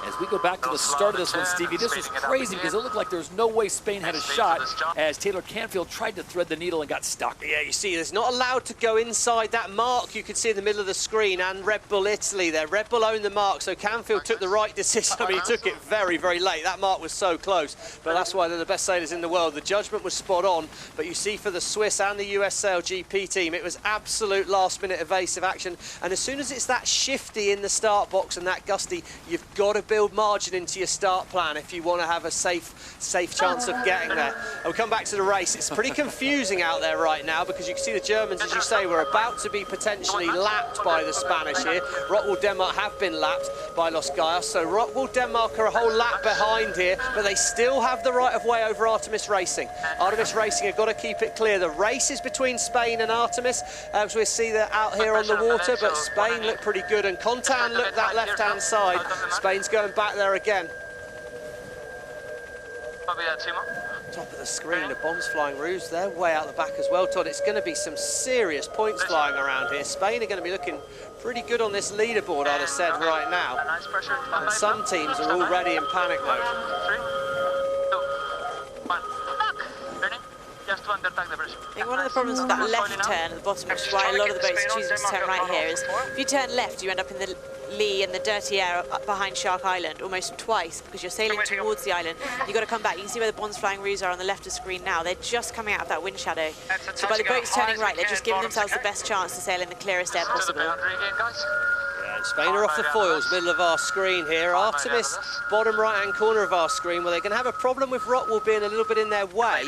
[SPEAKER 1] As we go back to the start of this one, Stevie, this was crazy because it looked like there was no way Spain had a shot as Taylor Canfield tried to thread the needle and got stuck.
[SPEAKER 3] Yeah, you see, there's not allowed to go inside that mark you can see in the middle of the screen, and Red Bull Italy there. Red Bull owned the mark, so Canfield took the right decision. I mean, he took it very, very late. That mark was so close, but that's why they're the best sailors in the world. The judgment was spot on, but you see for the Swiss and the US SailGP team, it was absolute last-minute evasive action, and as soon as it's that shifty in the start box and that gusty, you've got to build margin into your start plan if you want to have a safe chance of getting there. And we'll come back to the race. It's pretty confusing out there right now because you can see the Germans, as you say, were about to be potentially lapped by the Spanish here. Rockwool Denmark have been lapped by Los Gaios, so Rockwool Denmark are a whole lap behind here, but they still have the right of way over Artemis Racing. Artemis Racing have got to keep it clear. The race is between Spain and Artemis, as we see they're out here on the water, but Spain look pretty good, and Contan look that left-hand side. Spain's going back there again. Top of the screen, the bombs flying roofs, they're way out the back as well, Todd. It's going to be some serious points flying around here. Spain are going to be looking pretty good on this leaderboard, I'd have said, right now. And some teams are already in panic mode.
[SPEAKER 5] 3, 2, 1. Just to undertake the pressure.
[SPEAKER 2] I think one of the problems with that left turn at the bottom, which is why a lot of the boats are choosing to turn right here, is if you turn left, you end up in the lee and the dirty air up behind Shark Island almost twice because you're sailing towards the island. You've got to come back. You can see where the bonds flying roos are on the left of the screen now. They're just coming out of that wind shadow. So by the boats turning right, they're just giving themselves the best chance to sail in the clearest air possible.
[SPEAKER 3] And Spain are off the foils, middle of our screen here. Artemis, bottom right-hand corner of our screen, where they're going to have a problem with Rockwool being a little bit in their way,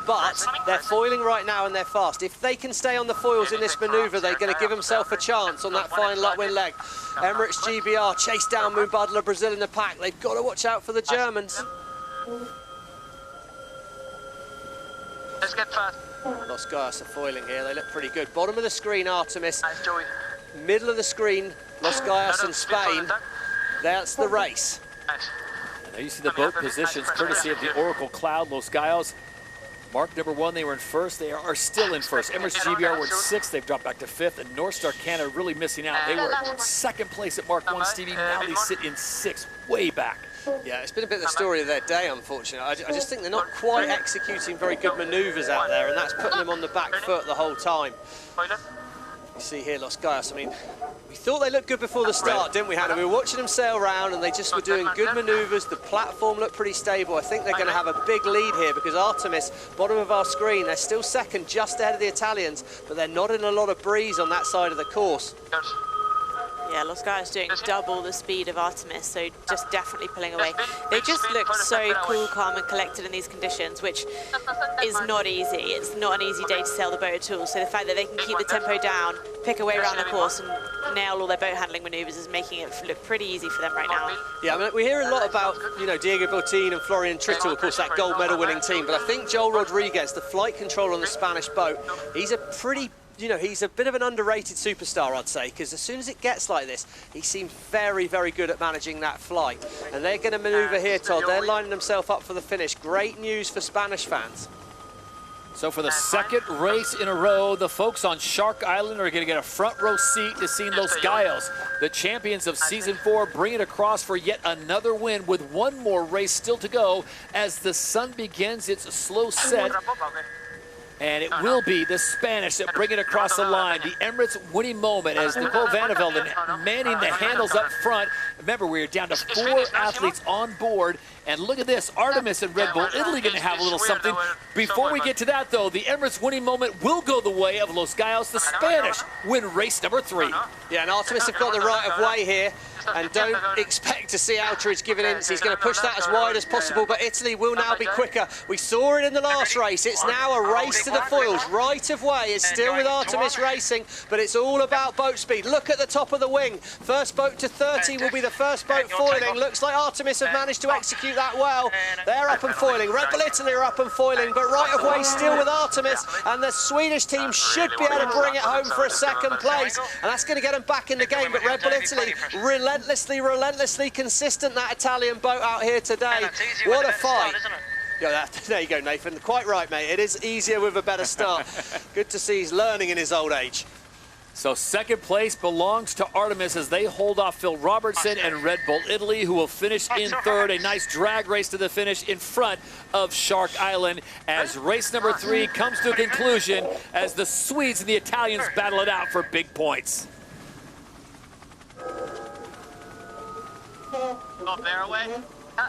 [SPEAKER 3] but they're foiling right now and they're fast. If they can stay on the foils in this manoeuvre, they're going to give themselves a chance on that final upwind leg. Emirates GBR chase down Mubadala Brazil in the pack. They've got to watch out for the Germans.
[SPEAKER 5] Let's get fast.
[SPEAKER 3] Los Gaios are foiling here. They look pretty good. Bottom of the screen, Artemis. middle of the screen, Los Gaios and Spain. That's the race.
[SPEAKER 1] And there you see the boat positions, courtesy of the Oracle Cloud, Los Gaios. Mark number 1, they were in first. They are still in first. Emirates GBR were in 6th. They've dropped back to 5th. And North Star Canada really missing out. They were in 2nd place at Mark 1, Stevie. Now they sit in 6th, way back.
[SPEAKER 3] Yeah, it's been a bit of the story of their day, unfortunately. I just think they're not quite executing very good manoeuvres out there, and that's putting them on the back foot the whole time. You see here, Los Gaios, I mean, we thought they looked good before the start, didn't we, Hannah? We were watching them sail around, and they just were doing good manoeuvres. The platform looked pretty stable. I think they're going to have a big lead here because Artemis, bottom of our screen, they're still second, just ahead of the Italians, but they're not in a lot of breeze on that side of the course.
[SPEAKER 2] Yeah, Los Gaios doing double the speed of Artemis, so just definitely pulling away. They just look so cool, calm and collected in these conditions, which is not easy. It's not an easy day to sail the boat at all, so the fact that they can keep the tempo down, pick away around the course and nail all their boat handling manoeuvres is making it look pretty easy for them right now.
[SPEAKER 3] Yeah, I mean, we hear a lot about, you know, Diego Botín and Florian Trittel, of course, that gold medal winning team, but I think Joel Rodriguez, the flight controller on the Spanish boat, he's a pretty, you know, he's a bit of an underrated superstar, I'd say, because as soon as it gets like this, he seems very, very good at managing that flight. And they're going to manoeuvre here, Todd. They're lining themselves up for the finish. Great news for Spanish fans.
[SPEAKER 1] So for the 2nd race in a row, the folks on Shark Island are going to get a front row seat to see Los Gaios, the champions of Season 4, bring it across for yet another win with one more race still to go as the sun begins its slow set. And it will be the Spanish that bring it across the line. The Emirates winning moment as Nicole Van der Velden manning the handles up front. Remember, we're down to 4 athletes on board. And look at this, Artemis and Red Bull Italy going to have a little something. Before we get to that, though, the Emirates winning moment will go the way of Los Gaios. The Spanish win race number 3.
[SPEAKER 3] Yeah, and Artemis have got the right of way here. And don't expect to see Outridge giving in. He's going to push that as wide as possible, but Italy will now be quicker. We saw it in the last race. It's now a race to the foils. Right of way is still with Artemis Racing, but it's all about boat speed. Look at the top of the wing. First boat to 30 will be the first boat foiling. Looks like Artemis have managed to execute that well. They're up and foiling. Red Bull Italy are up and foiling, but right of way still with Artemis, and the Swedish team should be able to bring it home for a 2nd place, and that's going to get them back in the game. But Red Bull Italy relentlessly consistent, that Italian boat out here today. What a fight. Yeah, there you go, Nathan. Quite right, mate. It is easier with a better start. Good to see he's learning in his old age.
[SPEAKER 1] So 2nd place belongs to Artemis as they hold off Phil Robertson and Red Bull Italy, who will finish in 3rd. A nice drag race to the finish in front of Shark Island as race number 3 comes to a conclusion as the Swedes and the Italians battle it out for big points.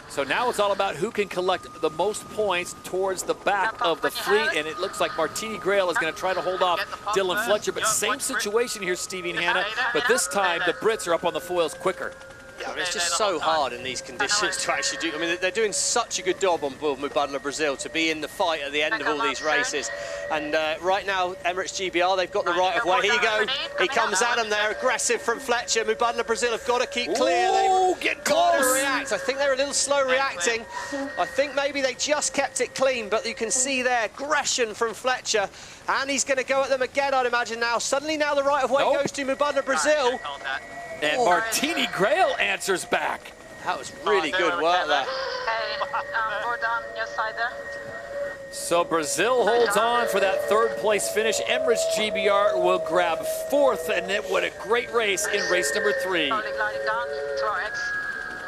[SPEAKER 1] So now it's all about who can collect the most points towards the back of the fleet, and it looks like Martini Grail is going to try to hold off Dylan Fletcher, but same situation here, Stevie and Hannah, but this time the Brits are up on the foils quicker.
[SPEAKER 3] Yeah, I mean, it's just so hard in these conditions to actually do. I mean, they're doing such a good job on board Mubadala Brazil to be in the fight at the end of all these races. And right now, Emirates GBR, they've got the right of way. Here you go. He comes at them there, aggressive from Fletcher. Mubadala Brazil have got to keep clear.
[SPEAKER 1] They've get
[SPEAKER 3] got to react. I think they're a little slow reacting. I think maybe they just kept it clean, but you can see there aggression from Fletcher. And he's going to go at them again, I'd imagine now. Suddenly now the right of way goes to Mubadala Brazil.
[SPEAKER 1] And Martini Grail answers back.
[SPEAKER 3] That was really good work there.
[SPEAKER 6] Board on your side there.
[SPEAKER 1] So Brazil holds on for that 3rd place finish. Emirates GBR will grab 4th, and what a great race in race number 3.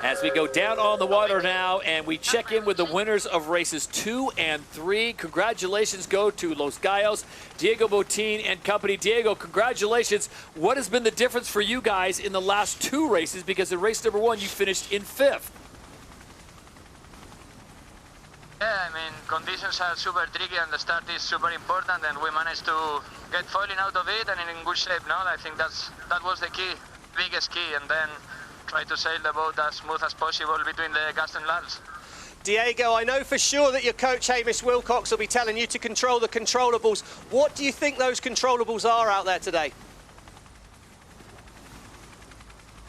[SPEAKER 1] As we go down on the water now, and we check in with the winners of races 2 and 3. Congratulations go to Los Gaios, Diego Botín and company. Diego, congratulations. What has been the difference for you guys in the last 2 races? Because in race number 1, you finished in 5th.
[SPEAKER 5] Yeah, I mean, conditions are super tricky and the start is super important, and we managed to get foiling out of it and in good shape now. I think that was the key, biggest key, and then try to sail the boat as smooth as possible between the gusts and lulls.
[SPEAKER 3] Diego, I know for sure that your coach Hamish Wilcox will be telling you to control the controllables. What do you think those controllables are out there today?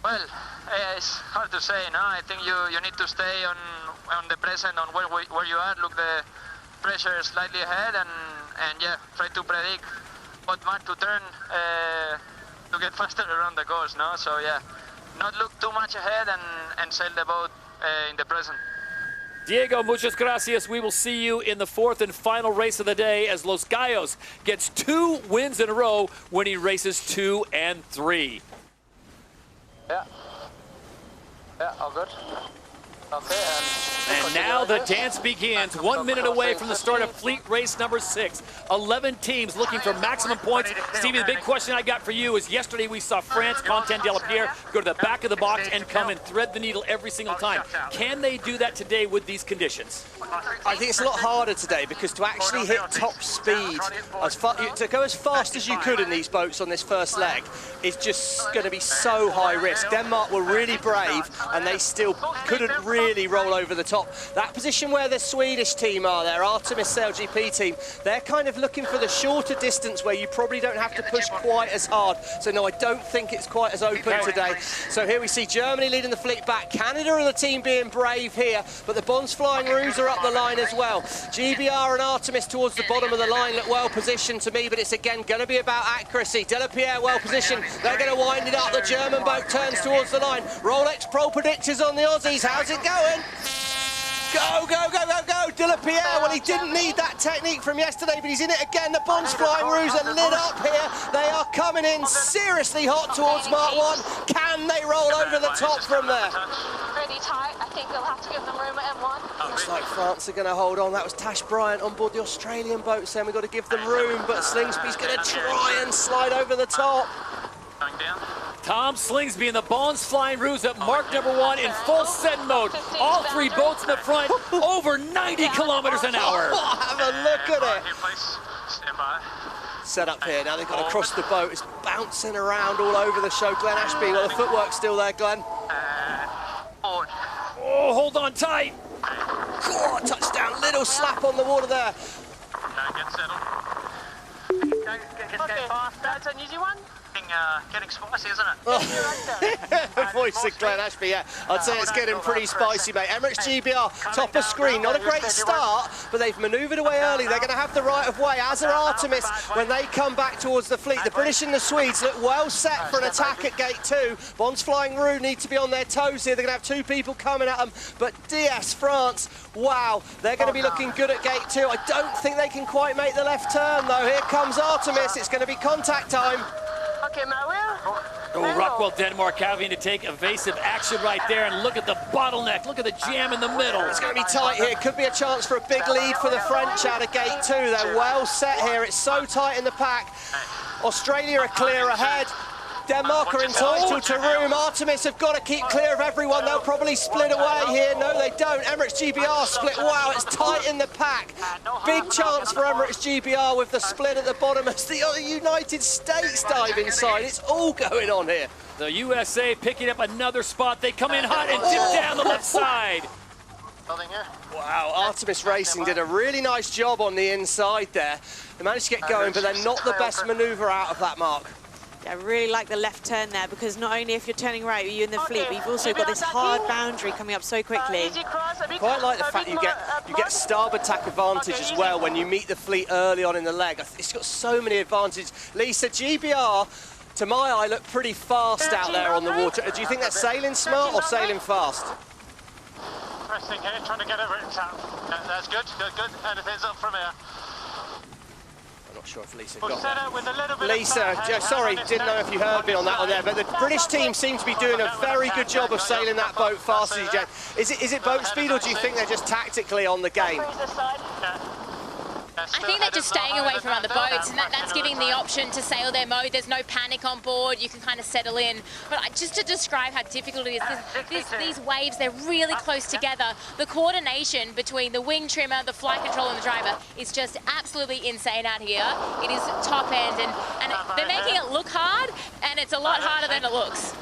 [SPEAKER 5] Well, it's hard to say, no? I think you need to stay on the present, on where you are. Look, the pressure is slightly ahead, and yeah, try to predict what mark to turn to get faster around the course, no? So yeah, not look too much ahead and sail the boat in the present.
[SPEAKER 1] Diego, muchas gracias. We will see you in the fourth and final race of the day as Los Gallos gets 2 wins in a row, winning races 2 and 3.
[SPEAKER 5] Yeah. Yeah, all good. Okay,
[SPEAKER 1] and now the dance begins. 1 minute away from the start of fleet race number 6. 11 teams looking for maximum points. Stevie, the big question I got for you is yesterday we saw France, Quentin Delapierre, go to the back of the box and come and thread the needle every single time. Can they do that today with these conditions?
[SPEAKER 3] I think it's a lot harder today because to actually hit top speed, to go as fast as you could in these boats on this first leg is just going to be so high risk. Denmark were really brave and they still couldn't really roll over the top. That position where the Swedish team are there, Artemis SailGP team, they're kind of looking for the shorter distance where you probably don't have to push quite as hard. So no, I don't think it's quite as open today. So here we see Germany leading the fleet back. Canada are the team being brave here, but the Bonds Flying Rouge are up the line as well. GBR and Artemis towards the bottom of the line look well positioned to me, but it's again going to be about accuracy. Delapierre well positioned. They're going to wind it up. The German boat turns towards the line. Rolex Pro predictors on the Aussies. How's it going? Go, go, go, go, go! Delapierre, well, he didn't need that technique from yesterday, but he's in it again. The Bonds Flying Rouge are lit up here. They are coming in seriously hot towards Mark 1. Can they roll over the top from there?
[SPEAKER 6] Pretty tight. I think they'll have to give them room at M1.
[SPEAKER 3] Looks like France are going to hold on. That was Tash Bryant on board the Australian boat saying we've got to give them room, but Slingsby's going to try and slide over the top.
[SPEAKER 5] going down.
[SPEAKER 1] Tom Slingsby and the Bonds Flying Rouge at mark number 1 in full send mode. All 3 boats in the front, over 90 kilometers an hour.
[SPEAKER 3] Have a look at it.
[SPEAKER 5] Here, please. Stand by.
[SPEAKER 3] Set up here, now they've got to cross the boat. It's bouncing around all over the show. Glenn Ashby, well, the footwork's still there, Glenn.
[SPEAKER 5] Forward.
[SPEAKER 1] Oh, hold on tight.
[SPEAKER 3] Oh, touchdown, little slap on the water there.
[SPEAKER 5] Get settled.
[SPEAKER 6] Okay, that's an easy one.
[SPEAKER 5] Getting spicy, isn't it?
[SPEAKER 3] Voice of Glenn Ashby, yeah. I'd say it's getting pretty spicy, mate. Emirates GBR, top of screen. Not a great start, but they've manoeuvred away early. They're going to have the right of way, as are Artemis, when they come back towards the fleet. The British and the Swedes look well set for an attack at gate 2. Bonds Flying Rouge need to be on their toes here. They're going to have 2 people coming at them, but DS France, wow, they're going to be looking good at gate 2. I don't think they can quite make the left turn, though. Here comes Artemis. It's going to be contact time.
[SPEAKER 6] Okay, Mario.
[SPEAKER 1] Oh, Rockwell, Denmark having to take evasive action right there, and look at the bottleneck. Look at the jam in the middle.
[SPEAKER 3] It's going to be tight here. Could be a chance for a big lead for the French out of gate 2. They're well set here. It's so tight in the pack. Australia are clear ahead. Denmark are entitled to room. Artemis have got to keep clear of everyone. They'll probably split away here. No, they don't. Emirates GBR split. Wow, it's tight in the pack. Big chance for Emirates GBR with the split at the bottom as the United States dive inside. It's all going on here.
[SPEAKER 1] The USA picking up another spot. They come in hot and dip down the left side.
[SPEAKER 3] Wow, Artemis Racing did a really nice job on the inside there. They managed to get going, but they're not the best manoeuvre out of that, Mark.
[SPEAKER 2] Yeah, I really like the left turn there, because not only if you're turning right, you're in the fleet, but you've also got this hard boundary coming up so quickly.
[SPEAKER 3] Quite like the fact you get starboard tack advantage as well when you meet the fleet early on in the leg. It's got so many advantages. Lisa, GBR, to my eye, look pretty fast out there on the water. Do you think they're sailing smart or sailing fast?
[SPEAKER 4] Resting here, trying to get over it in town. That's good, good, good. Anything's up from here.
[SPEAKER 3] I'm not sure if Lisa got that. Lisa, sorry, didn't know if you heard me on that one there, but the British team seem to be doing a very good job of sailing that boat fast. Is it boat speed, or do you think they're just tactically on the game?
[SPEAKER 8] I think they're just staying away from other boats, and that's giving the option to sail their mode. There's no panic on board. You can kind of settle in. But just to describe how difficult it is, these waves, they're really close together. The coordination between the wing trimmer, the flight controller, and the driver is just absolutely insane out here. It is top end, and they're making it look hard, and it's a lot harder than it looks.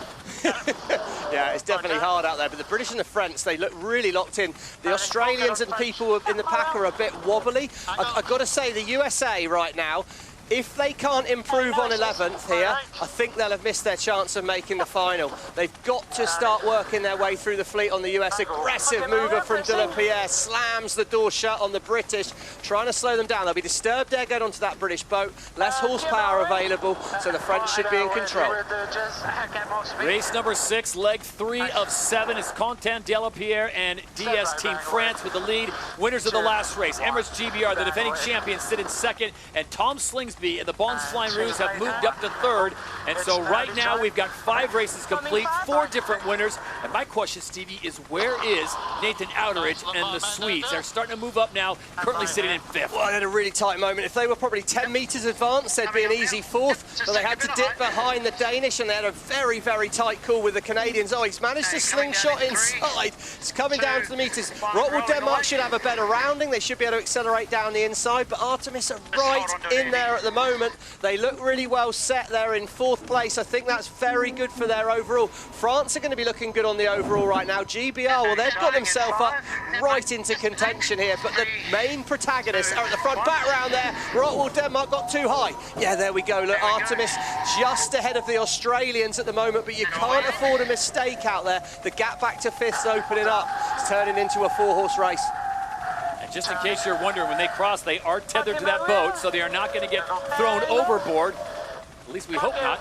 [SPEAKER 3] Yeah, it's definitely hard out there, but the British and the French, they look really locked in. The Australians and people in the pack are a bit wobbly. I've got to say, the USA right now, If they can't improve on 11th here, I think they'll have missed their chance of making the final. They've got to start working their way through the fleet on the US. Aggressive mover from De La Pierre, slams the door shut on the British, trying to slow them down. They'll be disturbed there going onto that British boat. Less horsepower available, so the French should be in control.
[SPEAKER 1] Race number 6, leg 3 of 7 is Quentin De La Pierre and DS Team France with the lead. Winners of the last race, Emirates GBR, the defending champions, sit in second, and Tom Slingsby and the Bons Flying Roos have moved up to third. And so right now we've got 5 races complete, 4 different winners. And my question, Stevie, is where is Nathan Outeridge and the Swedes? They're starting to move up now, currently sitting in 5th.
[SPEAKER 3] Well, they had a really tight moment. If they were probably 10 metres advanced, they'd be an easy 4th, but they had to dip behind the Danish, and they had a very, very tight call with the Canadians. Oh, he's managed to slingshot inside. It's coming down to the meters. Rockwool Denmark should have a better rounding. They should be able to accelerate down the inside, but Artemis are right in there at the moment. They look really well set there in 4th place. I think that's very good for their overall. France are going to be looking good on the overall right now. GBR, well, they've got themselves up right into contention here, but the main protagonists are at the front. Back round there, Rockwool Denmark got too high. Yeah, there we go. Look, Artemis just ahead of the Australians at the moment, but you can't afford a mistake out there. The gap back to 5th is opening up. It's turning into a 4-horse race.
[SPEAKER 1] And just in case you're wondering, when they cross, they are tethered to that boat, so they are not going to get thrown overboard. At least we hope not.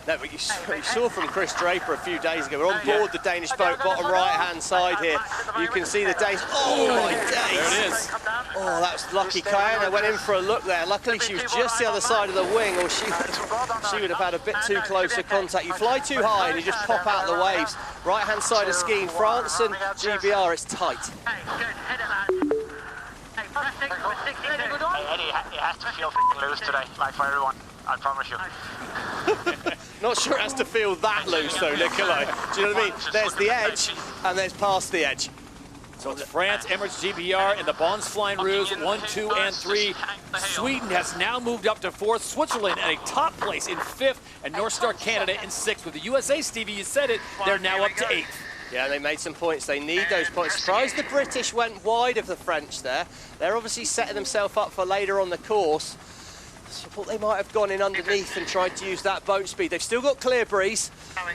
[SPEAKER 3] No, but you saw from Chris Draper a few days ago. We're on board the Danish boat, bottom right-hand side here. You can see the Danes. Oh, my days.
[SPEAKER 1] There it is.
[SPEAKER 3] Oh, that's lucky. Kayana went in for a look there. Luckily, she was just the other side of the wing, or she would have had a bit too close a contact. You fly too high and you just pop out the waves. Right-hand side of skiing, France and GBR, it's tight.
[SPEAKER 4] Eddie, it has to feel loose today, like for everyone. I promise you.
[SPEAKER 3] Not sure it has to feel that loose though, Nikolai. Do you know what I mean? There's the edge, and there's past the edge.
[SPEAKER 1] So it's France, Emirates GBR, and the Bons Flying Roos, 1, 2, and 3. Sweden has now moved up to 4th. Switzerland at a top place in 5th, and North Star Canada in 6th. With the USA, Stevie, you said it, they're now up to 8th.
[SPEAKER 3] Yeah, they made some points. They need those points. Surprised the British went wide of the French there. They're obviously setting themselves up for later on the course. So I thought they might have gone in underneath and tried to use that boat speed. They've still got clear breeze.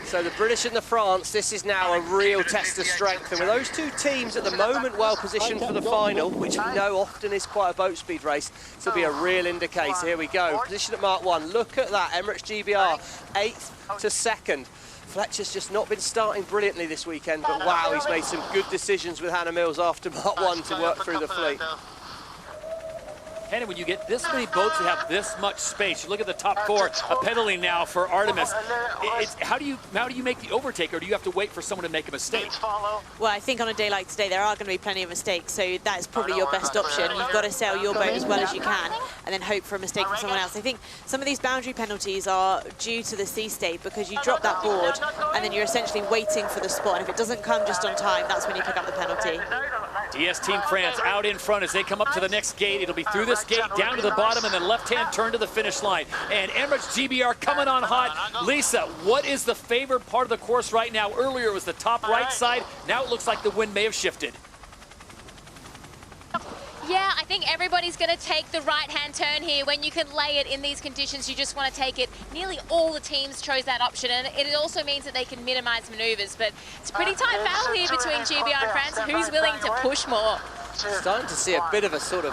[SPEAKER 3] So the British and the France, this is now a real test of strength. And with those 2 teams at the moment well positioned for the final, which we know often is quite a boat speed race, this will be a real indicator. Here we go. Position at Mark 1. Look at that. Emirates GBR, 8th to 2nd. Fletcher's just not been starting brilliantly this weekend, but wow, he's made some good decisions with Hannah Mills after Mark 1 to work through the fleet.
[SPEAKER 1] Hannah, when you get this many boats that have this much space, you look at the top 4, a penalty now for Artemis. How do you make the overtake, or do you have to wait for someone to make a mistake?
[SPEAKER 2] Well, I think on a day like today, there are going to be plenty of mistakes, so that is probably your best option. You've got to sail your boat as well as you can, and then hope for a mistake from someone else. I think some of these boundary penalties are due to the sea state, because you drop that board, and then you're essentially waiting for the spot, and if it doesn't come just on time, that's when you pick up the penalty.
[SPEAKER 1] DS Team France out in front as they come up to the next gate. It'll be through this gate, down to the bottom, and then left-hand turn to the finish line. And Emirates GBR coming on hot. Lisa, what is the favored part of the course right now? Earlier it was the top right side. Now it looks like the wind may have shifted.
[SPEAKER 8] Yeah, I think everybody's going to take the right-hand turn here. When you can lay it in these conditions, you just want to take it. Nearly all the teams chose that option, and it also means that they can minimize maneuvers. But it's a pretty tight battle here between GBR and France. Who's willing to push more?
[SPEAKER 3] Starting to see a bit of a sort of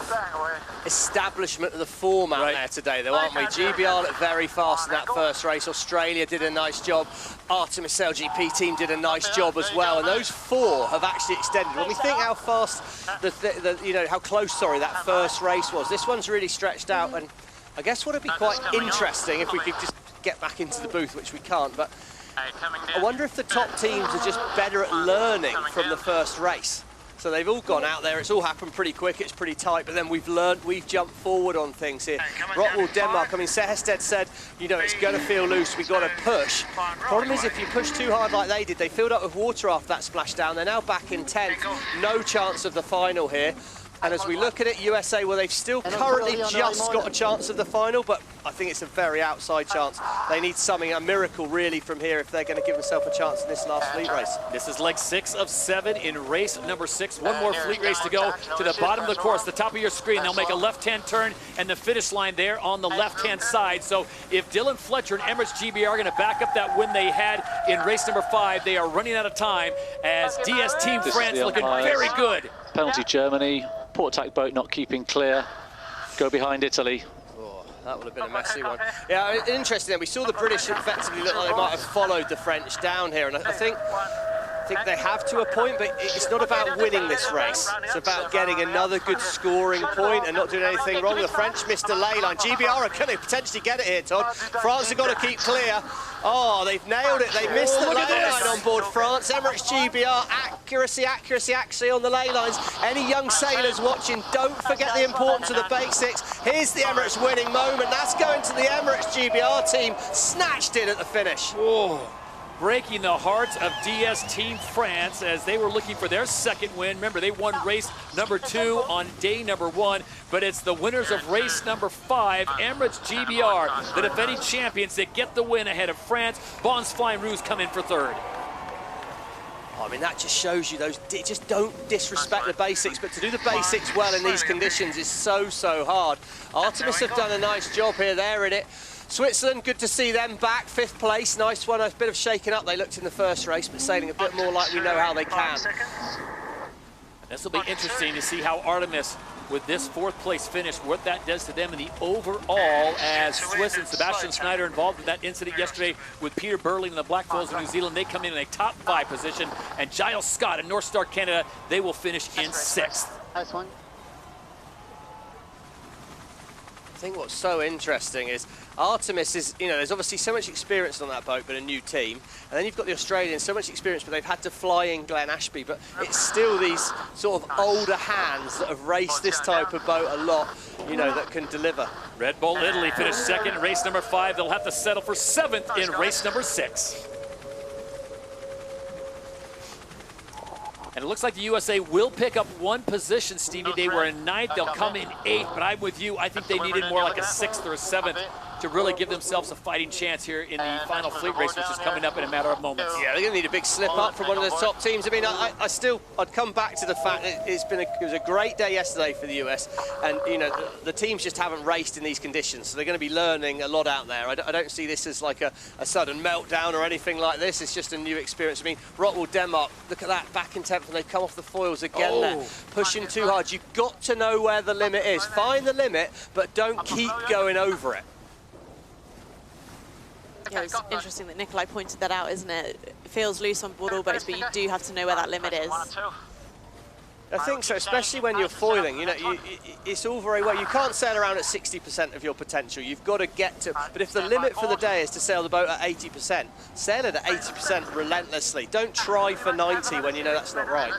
[SPEAKER 3] establishment of the format there today, though, aren't we? GBR looked very fast in that first race. Australia did a nice job. Artemis SailGP team did a nice job as well. And those 4 have actually extended. When we think how fast, how close, that first race was, this one's really stretched out. And I guess what would be quite interesting if we could just get back into the booth, which we can't. But I wonder if the top teams are just better at learning from the first race. So they've all gone out there, it's all happened pretty quick, it's pretty tight, but then we've learned, we've jumped forward on things here. Rockwool Denmark, I mean, Sehested said, it's going to feel loose, we've got to push. Problem is, if you push too hard like they did, they filled up with water after that splashdown, they're now back in 10th, no chance of the final here. And as we look at it, USA, well, they've still currently just got a chance of the final, but I think it's a very outside chance. They need something, a miracle, really, from here if they're going to give themselves a chance in this last fleet race.
[SPEAKER 1] This is leg 6 of 7 in race number 6. One more fleet race to go to the bottom of the course, the top of your screen. They'll make a left-hand turn and the finish line there on the left-hand side. So if Dylan Fletcher and Emirates GBR are going to back up that win they had in race number 5, they are running out of time as DS Team France looking very good.
[SPEAKER 7] Penalty Germany, port attack boat not keeping clear. Go behind Italy.
[SPEAKER 3] Oh, that would have been a messy one. Yeah, interesting. We saw the British effectively look like they might have followed the French down here, and I think they have to a point, but it's not about winning this race. It's about getting another good scoring point and not doing anything wrong. The French missed a ley line. GBR are going to potentially get it here, Todd. France have got to keep clear. Oh, they've nailed it. They missed the ley line on board France. Emirates GBR, accuracy on the ley lines. Any young sailors watching, don't forget the importance of the basics. Here's the Emirates winning moment. That's going to the Emirates GBR team. Snatched it at the finish.
[SPEAKER 1] Whoa. Breaking the hearts of DS Team France as they were looking for their second win. Remember, they won race number 2 on day number 1, but it's the winners of race number 5, Emirates GBR, the defending champions, that get the win ahead of France. Bons Flying Rouge come in for 3rd.
[SPEAKER 3] I mean, that just shows you those, just don't disrespect the basics, but to do the basics well in these conditions is so, so hard. Artemis have done a nice job here, they're in it. Switzerland, good to see them back, 5th place, nice one, a bit of shaking up they looked in the first race, but sailing a bit more like we know how they can.
[SPEAKER 1] This will be interesting to see how Artemis, with this 4th place finish, what that does to them in the overall, as Swiss and Sebastian Schneider involved in that incident yesterday with Peter Burling and the Blackfalls of New Zealand. They come in a top 5 position, and Giles Scott and North Star Canada, they will finish in 6th.
[SPEAKER 10] Nice one.
[SPEAKER 3] I think what's so interesting is Artemis is, you know, there's obviously so much experience on that boat, but a new team. And then you've got the Australians, so much experience, but they've had to fly in Glen Ashby. But it's still these sort of older hands that have raced this type of boat a lot, you know, that can deliver.
[SPEAKER 1] Red Bull Italy finished 2nd in race number 5. They'll have to settle for 7th in race number 6. And it looks like the USA will pick up 1 position, Stevie. They were in 9th, they'll come in 8th, but I'm with you. I think they needed more like a 6th or a 7th to really give themselves a fighting chance here in the final fleet race, which is coming up in a matter of moments.
[SPEAKER 3] Yeah, they're going to need a big slip up from one of the top teams. I mean, I'd come back to the fact that it was a great day yesterday for the US, and you know the teams just haven't raced in these conditions, so they're going to be learning a lot out there. I don't see this as like a sudden meltdown or anything like this. It's just a new experience. I mean, Rockwool Denmark, look at that, back in 10th, and they've come off the foils again there, pushing too hard. You've got to know where the limit is. Find the limit, but don't keep going over it.
[SPEAKER 2] Yeah, it's interesting that Nikolai pointed that out, isn't it? It feels loose on board all boats, but you do have to know where that limit is.
[SPEAKER 3] I think so, especially when you're foiling. You know, it's all very well. You can't sail around at 60% of your potential. You've got to get to. But if the limit for the day is to sail the boat at 80%, sail it at 80% relentlessly. Don't try for 90 when you know that's not right.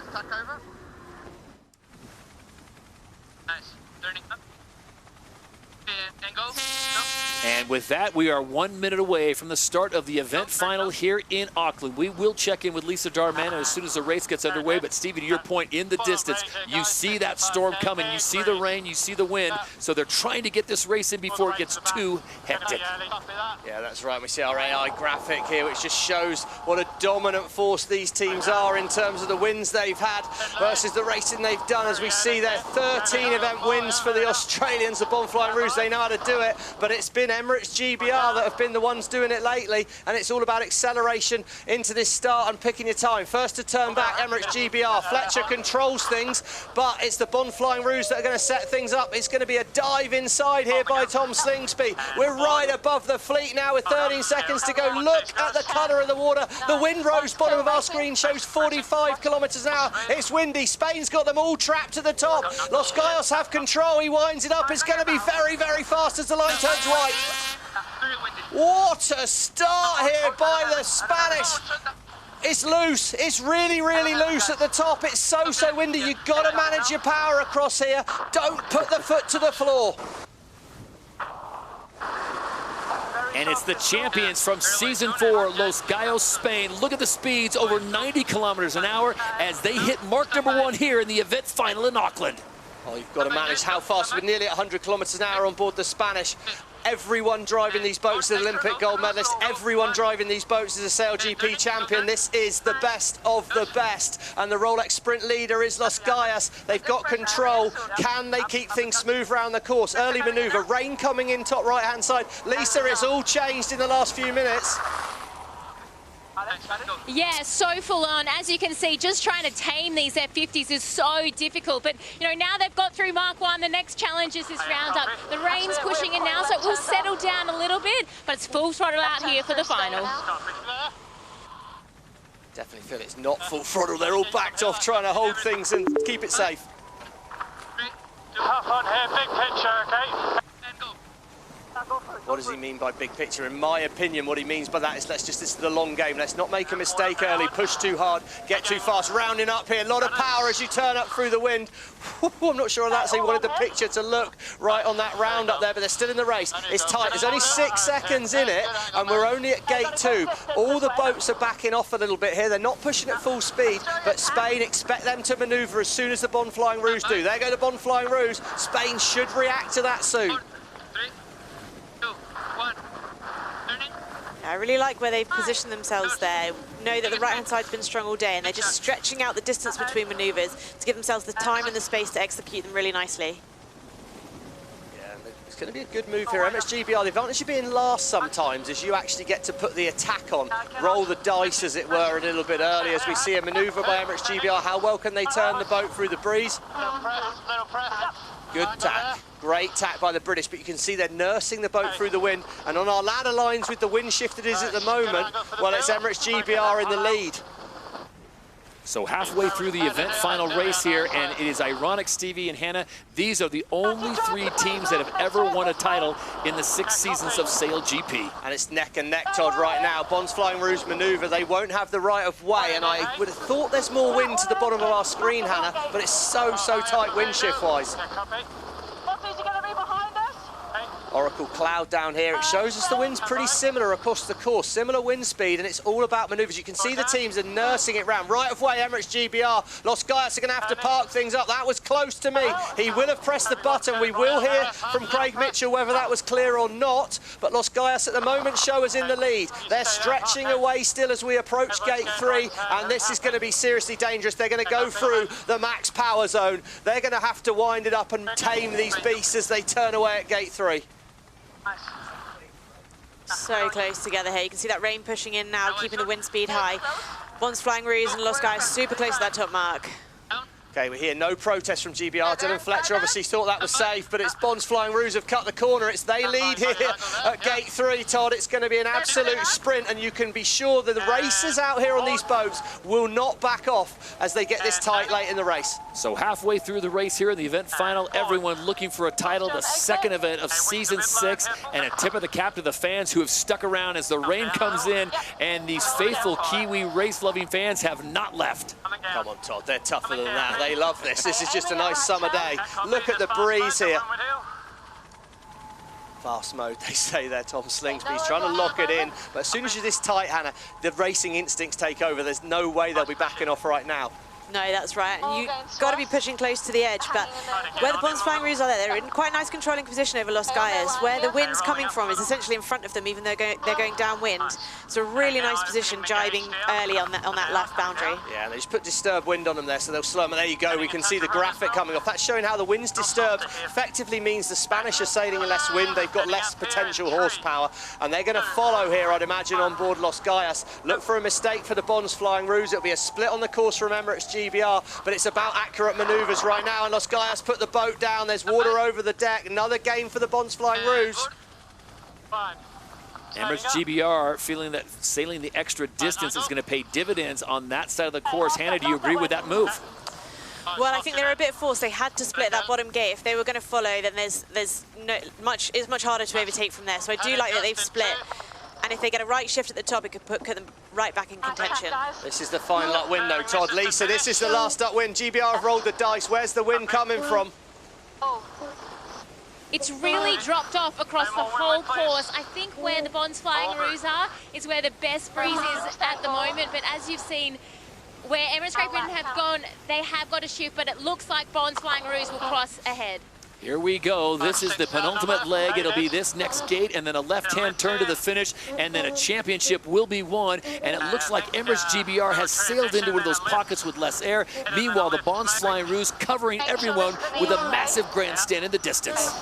[SPEAKER 5] Nice. Turning up. And go.
[SPEAKER 1] And with that, we are 1 minute away from the start of the event final here in Auckland. We will check in with Lisa Darman as soon as the race gets underway. But Stevie, to your point, in the distance, you see that storm coming, you see the rain, you see the wind. So they're trying to get this race in before it gets too hectic.
[SPEAKER 3] Yeah, that's right. We see our AI graphic here, which just shows what a dominant force these teams are in terms of the wins they've had versus the racing they've done. As we see there, 13 event wins for the Australians, the Bons Flying Rouge. They know how to do it, but it's been Emirates GBR that have been the ones doing it lately, and it's all about acceleration into this start and picking your time. First to turn back, Emirates GBR. Fletcher controls things, but it's the Bons Flying Rouge that are going to set things up. It's going to be a dive inside here by Tom Slingsby. We're right above the fleet now with 13 seconds to go. Look at the colour of the water. The wind rose bottom of our screen shows 45 kilometres an hour. It's windy. Spain's got them all trapped at the top. Los Gallos have control. He winds it up. It's going to be very, very fast as the line turns right. What a start here by the Spanish. It's loose. It's really, really loose at the top. It's so, so windy. You've got to manage your power across here. Don't put the foot to the floor.
[SPEAKER 1] And it's the champions from Season 4, Los Gallos, Spain. Look at the speeds, over 90 kilometers an hour as they hit mark number 1 here in the event final in Auckland.
[SPEAKER 3] Oh, you've got to manage how fast. We're nearly at 100 kilometres an hour on board the Spanish. Everyone driving these boats is an Olympic gold medalist. Everyone driving these boats is a SailGP champion. This is the best of the best. And the Rolex sprint leader is Los Gaias. They've got control. Can they keep things smooth around the course? Early manoeuvre, rain coming in top right-hand side. Lisa, it's all changed in the last few minutes.
[SPEAKER 8] Yeah, so full on. As you can see, just trying to tame these F50s is so difficult. But, you know, now they've got through Mark 1, the next challenge is this roundup. The rain's pushing in now, so it will settle down a little bit, but it's full throttle out here for the final.
[SPEAKER 3] Definitely feel it's not full throttle. They're all backed off, trying to hold things and keep it safe.
[SPEAKER 4] Have fun here, big picture, okay?
[SPEAKER 3] What does he mean by big picture? In my opinion, what he means by that is this is the long game. Let's not make a mistake early, push too hard, get too fast, rounding up here. A lot of power as you turn up through the wind. I'm not sure that's how he wanted the picture to look right on that round up there, but they're still in the race. It's tight. There's only 6 seconds in it, and we're only at gate 2. All the boats are backing off a little bit here. They're not pushing at full speed, but Spain, expect them to manoeuvre as soon as the Bon Flying Rouge do. There go the Bon Flying Rouge. Spain should react to that soon.
[SPEAKER 2] I really like where they've positioned themselves there. Know that the right-hand side's been strong all day, and they're just stretching out the distance between manoeuvres to give themselves the time and the space to execute them really nicely.
[SPEAKER 3] Yeah, it's going to be a good move here. MXGBR, the advantage of being last sometimes is you actually get to put the attack on, roll the dice, as it were, a little bit early. As we see a manoeuvre by MXGBR, how well can they turn the boat through the breeze? Good tack. Great tack by the British, but you can see they're nursing the boat through the wind. And on our ladder lines with the wind shift it is at the moment, well, it's MXGBR in the lead.
[SPEAKER 1] So halfway through the event final race here, and it is ironic, Stevie and Hannah, these are the only 3 teams that have ever won a title in the 6 seasons of SailGP.
[SPEAKER 3] And it's neck and neck, Todd, right now. Bon's Flying Rouge manoeuvre, they won't have the right of way, and I would have thought there's more wind to the bottom of our screen, Hannah, but it's so tight wind shift-wise. Oracle cloud down here. It shows us the wind's pretty similar across the course, similar wind speed, and it's all about manoeuvres. You can see the teams are nursing it round. Right of way, MXGBR. Los Gaias are going to have to park things up. That was close to me. He will have pressed the button. We will hear from Craig Mitchell whether that was clear or not, but Los Gaias at the moment show us in the lead. They're stretching away still as we approach gate 3, and this is going to be seriously dangerous. They're going to go through the max power zone. They're going to have to wind it up and tame these beasts as they turn away at gate 3.
[SPEAKER 2] So close together here. You can see that rain pushing in now, keeping the wind speed high. Bon's Flying Rouge and Los Gaias super close to that top mark.
[SPEAKER 3] Okay, we hear no protest from GBR. Dylan Fletcher obviously thought that was safe, but it's Bon's Flying Rouge have cut the corner. They lead here at gate 3, Todd. It's going to be an absolute sprint, and you can be sure that the racers out here on these boats will not back off as they get this tight late in the race.
[SPEAKER 1] So halfway through the race here in the event final, everyone looking for a title, the second event of season 6, and a tip of the cap to the fans who have stuck around as the rain comes in, and these faithful Kiwi race-loving fans have not left.
[SPEAKER 3] Come on, Todd, they're tougher than that. They love this. This is just a nice summer day. Look at the breeze here. Fast mode, they say there, Tom Slingsby. He's trying to lock it in, but as soon as you're this tight, Hannah, the racing instincts take over. There's no way they'll be backing off right now.
[SPEAKER 2] No, that's right. And you've got to be pushing close to the edge. But where the Bon's Flying Rouge are there, they're in quite a nice controlling position over Los Gaias. Where the wind's coming from is essentially in front of them, even though they're going downwind. It's a really nice position, jibing early on that left boundary.
[SPEAKER 3] Yeah, they just put disturbed wind on them there, so they'll slow them. And there you go, we can see the graphic coming off. That's showing how the wind's disturbed. Effectively means the Spanish are sailing in less wind. They've got less potential horsepower, and they're going to follow here, I'd imagine, on board Los Gaias. Look for a mistake for the Bon's Flying Rouge. It'll be a split on the course from Emirates GBR, but it's about accurate manoeuvres right now, and Los Gaias put the boat down. There's water over the deck. Another game for the Bon's Flying Rouge.
[SPEAKER 1] Emirates GBR feeling that sailing the extra distance is going to pay dividends on that side of the course. Hannah, do you agree with that move?
[SPEAKER 2] Well, I think they were a bit forced. They had to split that bottom gate. If they were going to follow, then it's much harder to overtake from there. So I do like that they've split. And if they get a right shift at the top, it could put them right back in contention.
[SPEAKER 3] This is the final upwind, though, Todd. Lisa, this is the last upwind. GBR have rolled the dice. Where's the wind coming from?
[SPEAKER 8] It's really dropped off across the whole course. I think where the Bon's Flying Rouge are is where the best breeze is at the moment. But as you've seen, where Emirates Great Britain have gone, they have got a shift, but it looks like Bond's Flying Rouge will cross ahead.
[SPEAKER 1] Here we go. This is the penultimate leg. It'll be this next gate, and then a left-hand turn to the finish, and then a championship will be won. And it looks like Emirates GBR has sailed into one of those pockets with less air. Meanwhile, the Bond's Flying Rouge covering everyone with a massive grandstand in the distance.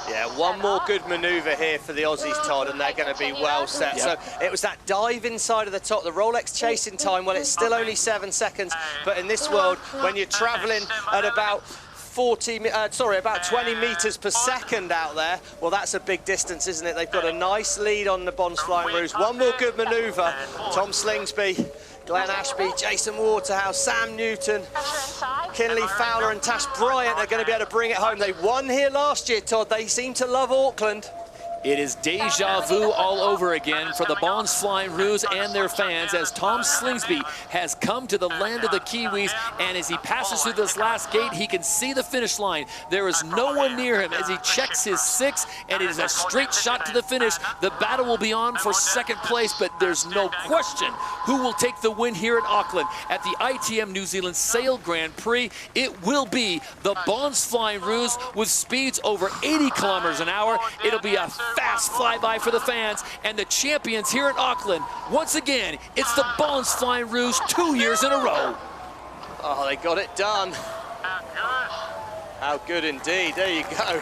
[SPEAKER 3] Yeah, one more good maneuver here for the Aussies, Todd, and they're going to be well set.
[SPEAKER 1] Yep.
[SPEAKER 3] So it was that dive inside of the top, the Rolex chasing time. Well, it's still only 7 seconds, but in this world, when you're traveling at about about 20 meters per second out there, well, that's a big distance, isn't it? They've got a nice lead on the Bond's Flying Rouge. One more good maneuver. Tom Slingsby, Glenn Ashby, Jason Waterhouse, Sam Newton, Kinley Fowler and Tash Bryant are going to be able to bring it home. They won here last year, Todd. They seem to love Auckland.
[SPEAKER 1] It is deja vu all over again for the Bond's Flying Rouge and their fans as Tom Slingsby has come to the land of the Kiwis, and as he passes through this last gate, he can see the finish line. There is no one near him as he checks his 6, and it is a straight shot to the finish. The battle will be on for second place, but there's no question who will take the win here at Auckland at the ITM New Zealand Sail Grand Prix. It will be the Bond's Flying Rouge with speeds over 80 kilometers an hour. It'll be a fast flyby for the fans, and the champions here at Auckland. Once again, it's the Bond's Flying Rouge 2 years in a row.
[SPEAKER 3] Oh, they got it done. How good indeed. There you go.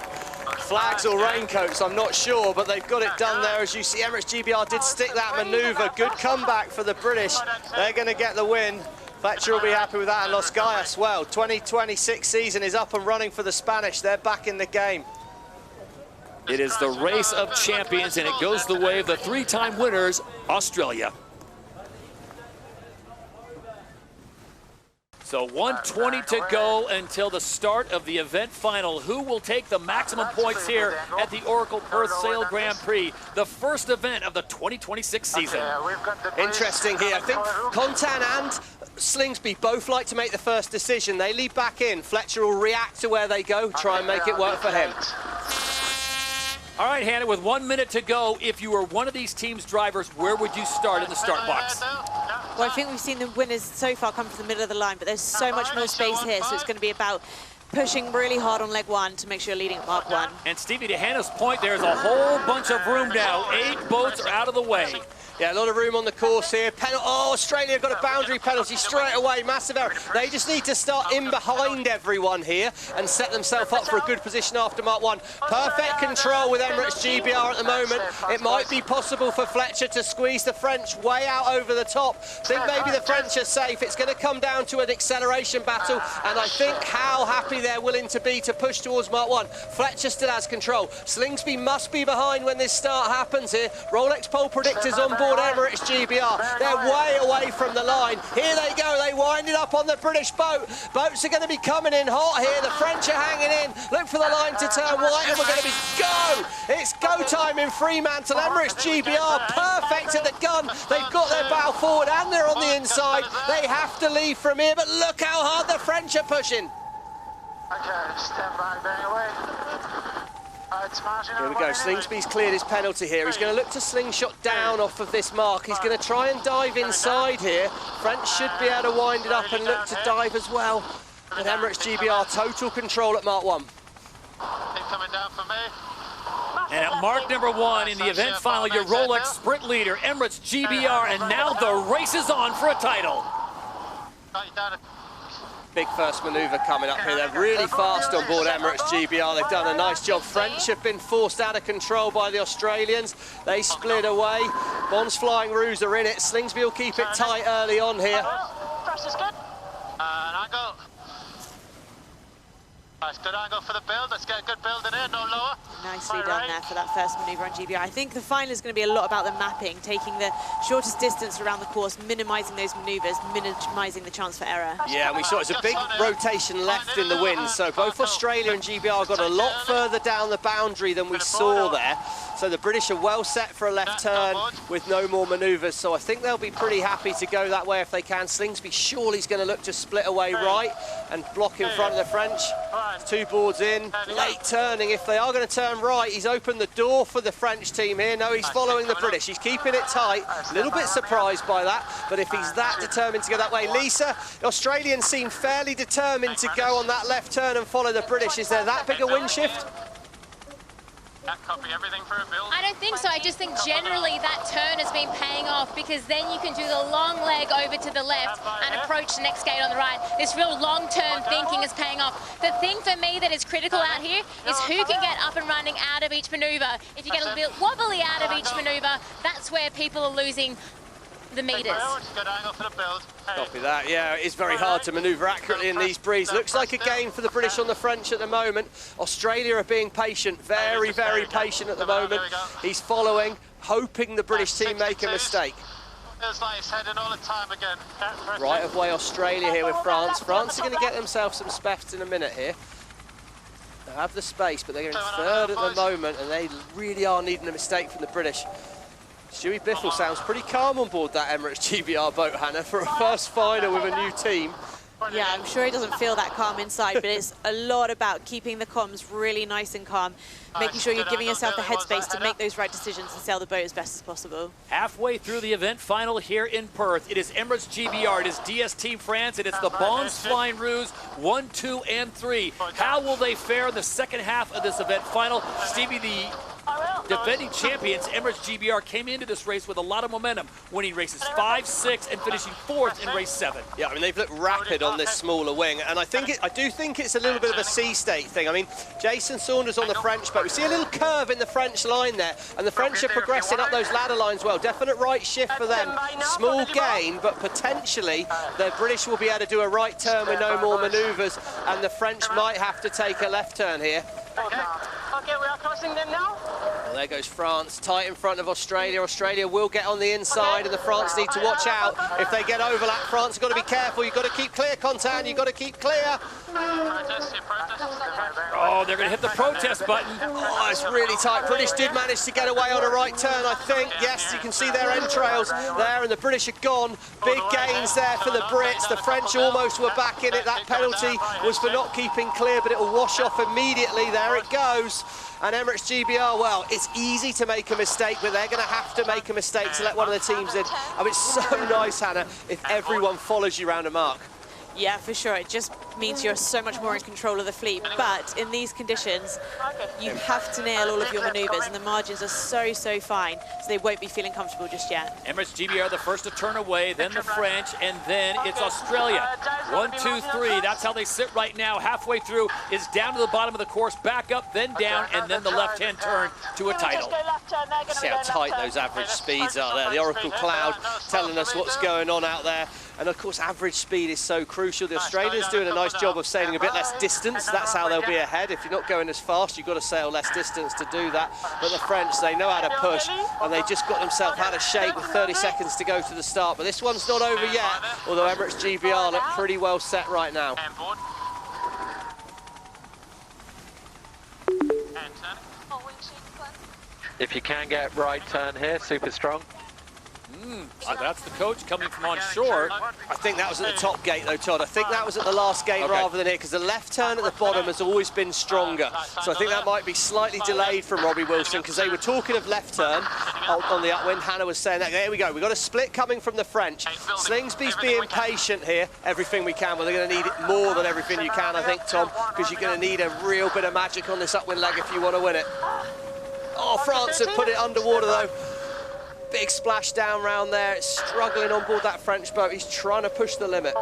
[SPEAKER 3] Flags or raincoats, I'm not sure, but they've got it done there. As you see, Emirates GBR did stick that maneuver. Good comeback for the British. They're going to get the win. Fletcher will be happy with that, and Los Gallas, well, 2026 season is up and running for the Spanish. They're back in the game.
[SPEAKER 1] It is the race of champions, and it goes the way of the 3-time winners, Australia. So 1:20 to go until the start of the event final. Who will take the maximum points here at the Oracle Perth Sail Grand Prix, the first event of the 2026 season?
[SPEAKER 3] Interesting here. I think Contan and Slingsby both like to make the first decision. They lead back in. Fletcher will react to where they go, try and make it work for him.
[SPEAKER 1] All right, Hannah, with 1 minute to go, if you were one of these teams' drivers, where would you start in the start box?
[SPEAKER 2] Well, I think we've seen the winners so far come from the middle of the line, but there's so much more space here, so it's going to be about pushing really hard on leg 1 to make sure you're leading at Mark 1.
[SPEAKER 1] And Stevie, to Hannah's point, there's a whole bunch of room now. 8 boats are out of the way.
[SPEAKER 3] Yeah, a lot of room on the course here. Oh, Australia got a boundary penalty straight away. Massive error. They just need to start in behind everyone here and set themselves up for a good position after Mark 1. Perfect control with Emirates GBR at the moment. It might be possible for Fletcher to squeeze the French way out over the top. Think maybe the French are safe. It's going to come down to an acceleration battle, and I think how happy they're willing to be to push towards Mark 1. Fletcher still has control. Slingsby must be behind when this start happens here. Rolex pole predictors on board Emirates GBR. They're way away from the line. Here they go. They wind it up on the British boat. Boats are going to be coming in hot here. The French are hanging in. Look for the line to turn white, and we're going to be go. It's go time in Fremantle. Emirates GBR perfect at the gun. They've got their bow forward and they're on the inside. They have to leave from here, but look how hard the French are pushing.
[SPEAKER 5] Okay, stand back, bang away.
[SPEAKER 3] Here we go. Slingsby's cleared his penalty here. He's going to look to slingshot down off of this mark. He's going to try and dive inside here. French should be able to wind it up and look to dive as well. But Emirates GBR total control at Mark 1.
[SPEAKER 5] Coming down for me.
[SPEAKER 1] And at mark number 1 in the event final, your Rolex sprint leader, Emirates GBR, and now the race is on for a title.
[SPEAKER 3] Big first manoeuvre coming up here. They're really fast on board Emirates GBR. They've done a nice job. French have been forced out of control by the Australians. They split away. Bond's Flying Rouge are in it. Slingsby will keep it tight early on here.
[SPEAKER 5] First is good. Angle. Nice, good angle for the build. Let's get a good build in here, no lower.
[SPEAKER 2] Nicely done there for that first manoeuvre on GBR. I think the final is going to be a lot about the mapping, taking the shortest distance around the course, minimising those manoeuvres, minimising the chance for error.
[SPEAKER 3] Yeah, and we saw it's a big rotation left in the wind, so both Australia and GBR got a lot further down the boundary than we saw there. So the British are well set for a left turn with no more manoeuvres, so I think they'll be pretty happy to go that way if they can. Slingsby surely is going to look to split away right and block in front of the French. 2 boards in, late turning. If they are going to turn right, he's opened the door for the French team here. No, he's following the British. He's keeping it tight. A little bit surprised by that, but if he's that determined to go that way. Lisa, the Australians seem fairly determined to go on that left turn and follow the British. Is there that big a wind shift?
[SPEAKER 5] Copy everything for a build.
[SPEAKER 8] I don't think so. I just think generally that turn has been paying off, because then you can do the long leg over to the left and approach the next gate on the right. This real long-term thinking is paying off. The thing for me that is critical out here is who can get up and running out of each maneuver. If you get a bit wobbly out of each maneuver, that's where people are losing the meters.
[SPEAKER 5] Good angle for the build.
[SPEAKER 3] Copy that, yeah, it is very hard to manoeuvre accurately in these breezes. Looks like a game for the British on the French at the moment. Australia are being patient, very, very patient at the moment. He's following, hoping the British team make a mistake.
[SPEAKER 5] It's like it's heading all the time again.
[SPEAKER 3] Right of way Australia here with France. France are going to get themselves some spefs in a minute here. They have the space, but they're going third at the moment, and they really are needing a mistake from the British. Stewie Biffle sounds pretty calm on board that Emirates GBR boat, Hannah, for a first final with a new team.
[SPEAKER 2] Yeah, I'm sure he doesn't feel that calm inside, but it's a lot about keeping the comms really nice and calm, making sure you're giving yourself the headspace to make those right decisions and sail the boat as best as possible.
[SPEAKER 1] Halfway through the event final here in Perth, it is Emirates GBR, it is DS Team France, and it's the Bonds Flying Rouge 1, 2, and 3. How will they fare in the second half of this event final? Stevie, the defending champions, Emirates GBR, came into this race with a lot of momentum, winning races 5, 6, and finishing 4th in race 7.
[SPEAKER 3] Yeah, I mean, they've looked rapid on this smaller wing, and I do think it's a little bit of a sea state thing. I mean, Jason Saunders on the French boat. We see a little curve in the French line there, and the French are progressing up those ladder lines well. Definite right shift for them. Small gain, but potentially the British will be able to do a right turn with no more manoeuvres, and the French might have to take a left turn here.
[SPEAKER 6] Okay, we are crossing them now.
[SPEAKER 3] Well, there goes France, tight in front of Australia. Australia will get on the inside, and the France need to watch out. If they get overlap, France have got to be careful. You've got to keep clear, Contan. You've got to keep clear.
[SPEAKER 1] Oh, they're going to hit the protest button.
[SPEAKER 3] Oh, it's really tight. British did manage to get away on a right turn, I think. Yes, you can see their entrails there, and the British are gone. Big gains there for the Brits. The French almost were back in it. That penalty was for not keeping clear, but it will wash off immediately. There it goes. And Emirates GBR, well, it's easy to make a mistake, but they're going to have to make a mistake to let one of the teams in. I mean, it's so nice, Hannah, if everyone follows you around a mark.
[SPEAKER 2] Yeah, for sure. It just means you're so much more in control of the fleet. But in these conditions, you have to nail all of your manoeuvres, and the margins are so fine, so they won't be feeling comfortable just yet.
[SPEAKER 1] Emirates GBR the first to turn away, then the French, and then it's Australia. 1, 2, 3. That's how they sit right now. Halfway through is down to the bottom of the course, back up, then down, and then the left-hand turn to a title.
[SPEAKER 3] See how tight those average speeds are there. The Oracle Cloud telling us what's going on out there. And of course, average speed is so crucial. The Australians doing a nice job of sailing a bit less distance. That's how they'll be ahead. If you're not going as fast, you've got to sail less distance to do that. But the French, they know how to push, and they just got themselves out of shape with 30 seconds to go to the start. But this one's not over yet, although Emirates GBR look pretty well set right now.
[SPEAKER 7] If you can get right turn here, super strong.
[SPEAKER 1] So that's the coach coming from on shore.
[SPEAKER 3] I think that was at the top gate though, Todd. I think that was at the last gate rather than here, because the left turn at the bottom has always been stronger. So I think that might be slightly delayed from Robbie Wilson, because they were talking of left turn on the upwind. Hannah was saying that. There we go. We've got a split coming from the French. Slingsby's being patient here. Everything we can. Well, they're going to need it more than everything you can, I think, Tom, because you're going to need a real bit of magic on this upwind leg if you want to win it. Oh, France have put it underwater though. Big splash down round there. It's struggling on board that French boat. He's trying to push the limit.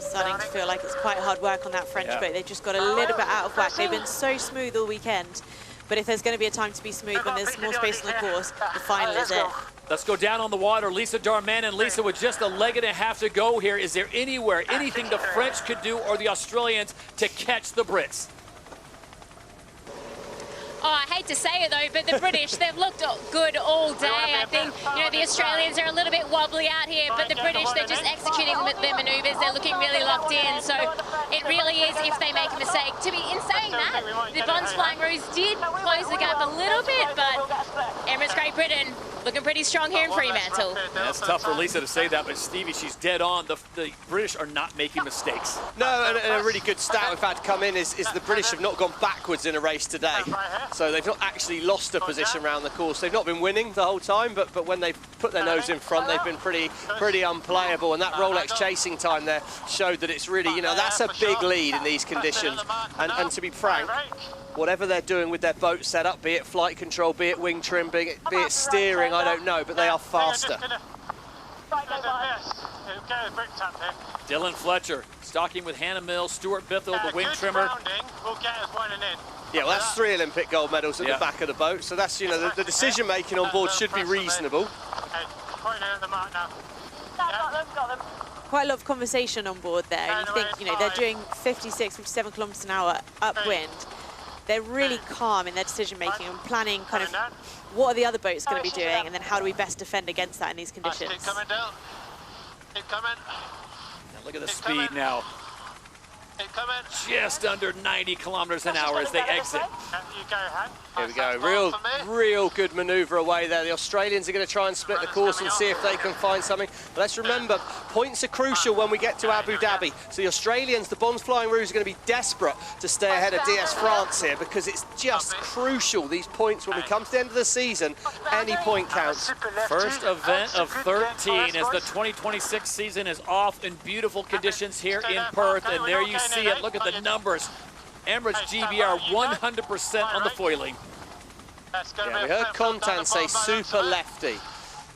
[SPEAKER 2] Starting to feel like it's quite hard work on that French boat. They've just got a little bit out of whack. They've been so smooth all weekend. But if there's going to be a time to be smooth when there's more space on the course, the final is it.
[SPEAKER 1] Let's go down on the water. Lisa Darman, and Lisa, with just a leg and a half to go here, is there anywhere, anything the French could do or the Australians to catch the Brits?
[SPEAKER 8] Oh, I hate to say it though, but the British, they've looked good all day. I think, you know, the Australians are a little bit wobbly out here, but the British, they're just executing their manoeuvres. They're looking really locked in. So it really is if they make a mistake. In saying that, the Bonds Flying Rouge did close the gap a little bit, but Emirates Great Britain Looking pretty strong here in Fremantle.
[SPEAKER 1] Yeah, it's tough for Lisa to say that, but Stevie, she's dead on. The British are not making mistakes.
[SPEAKER 3] No, and a really good stat we've had come in is the British have not gone backwards in a race today. So they've not actually lost a position around the course. They've not been winning the whole time, but when they've put their nose in front, they've been pretty unplayable. And that Rolex chasing time there showed that it's really, you know, that's a big lead in these conditions. And to be frank, whatever they're doing with their boat setup, be it flight control, be it wing trim, be it steering, I don't know, but they are faster.
[SPEAKER 1] Dylan Fletcher, stocking with Hannah Mills, Stuart Bithell, the wing trimmer.
[SPEAKER 3] Yeah, well, that's 3 Olympic gold medals at the back of the boat, so that's, you know, the decision making on board should be reasonable.
[SPEAKER 2] Quite a lot of conversation on board there, and you think, you know, they're doing 56, 57 kilometers an hour upwind. They're really calm in their decision making and planning kind of what are the other boats going to be doing, and then how do we best defend against that in these conditions.
[SPEAKER 4] Keep coming, Dale. Keep coming.
[SPEAKER 1] Now look at the speed now.
[SPEAKER 4] Keep coming.
[SPEAKER 1] Just under 90 kilometers an hour as they exit.
[SPEAKER 4] You go, Han.
[SPEAKER 3] Here we go, real good manoeuvre away there. The Australians are going to try and split the course and see if they can find something. But let's remember, points are crucial when we get to Abu Dhabi. So the Australians, the Bonds Flying Rouge, are going to be desperate to stay ahead of DS France here, because it's just crucial, these points, when we come to the end of the season, any point counts.
[SPEAKER 1] First event of 13 as the 2026 season is off in beautiful conditions here in Perth, and there you see it. Look at the numbers. Emirates GBR 100% on the foiling.
[SPEAKER 3] Yeah, we heard Contan say super lefty.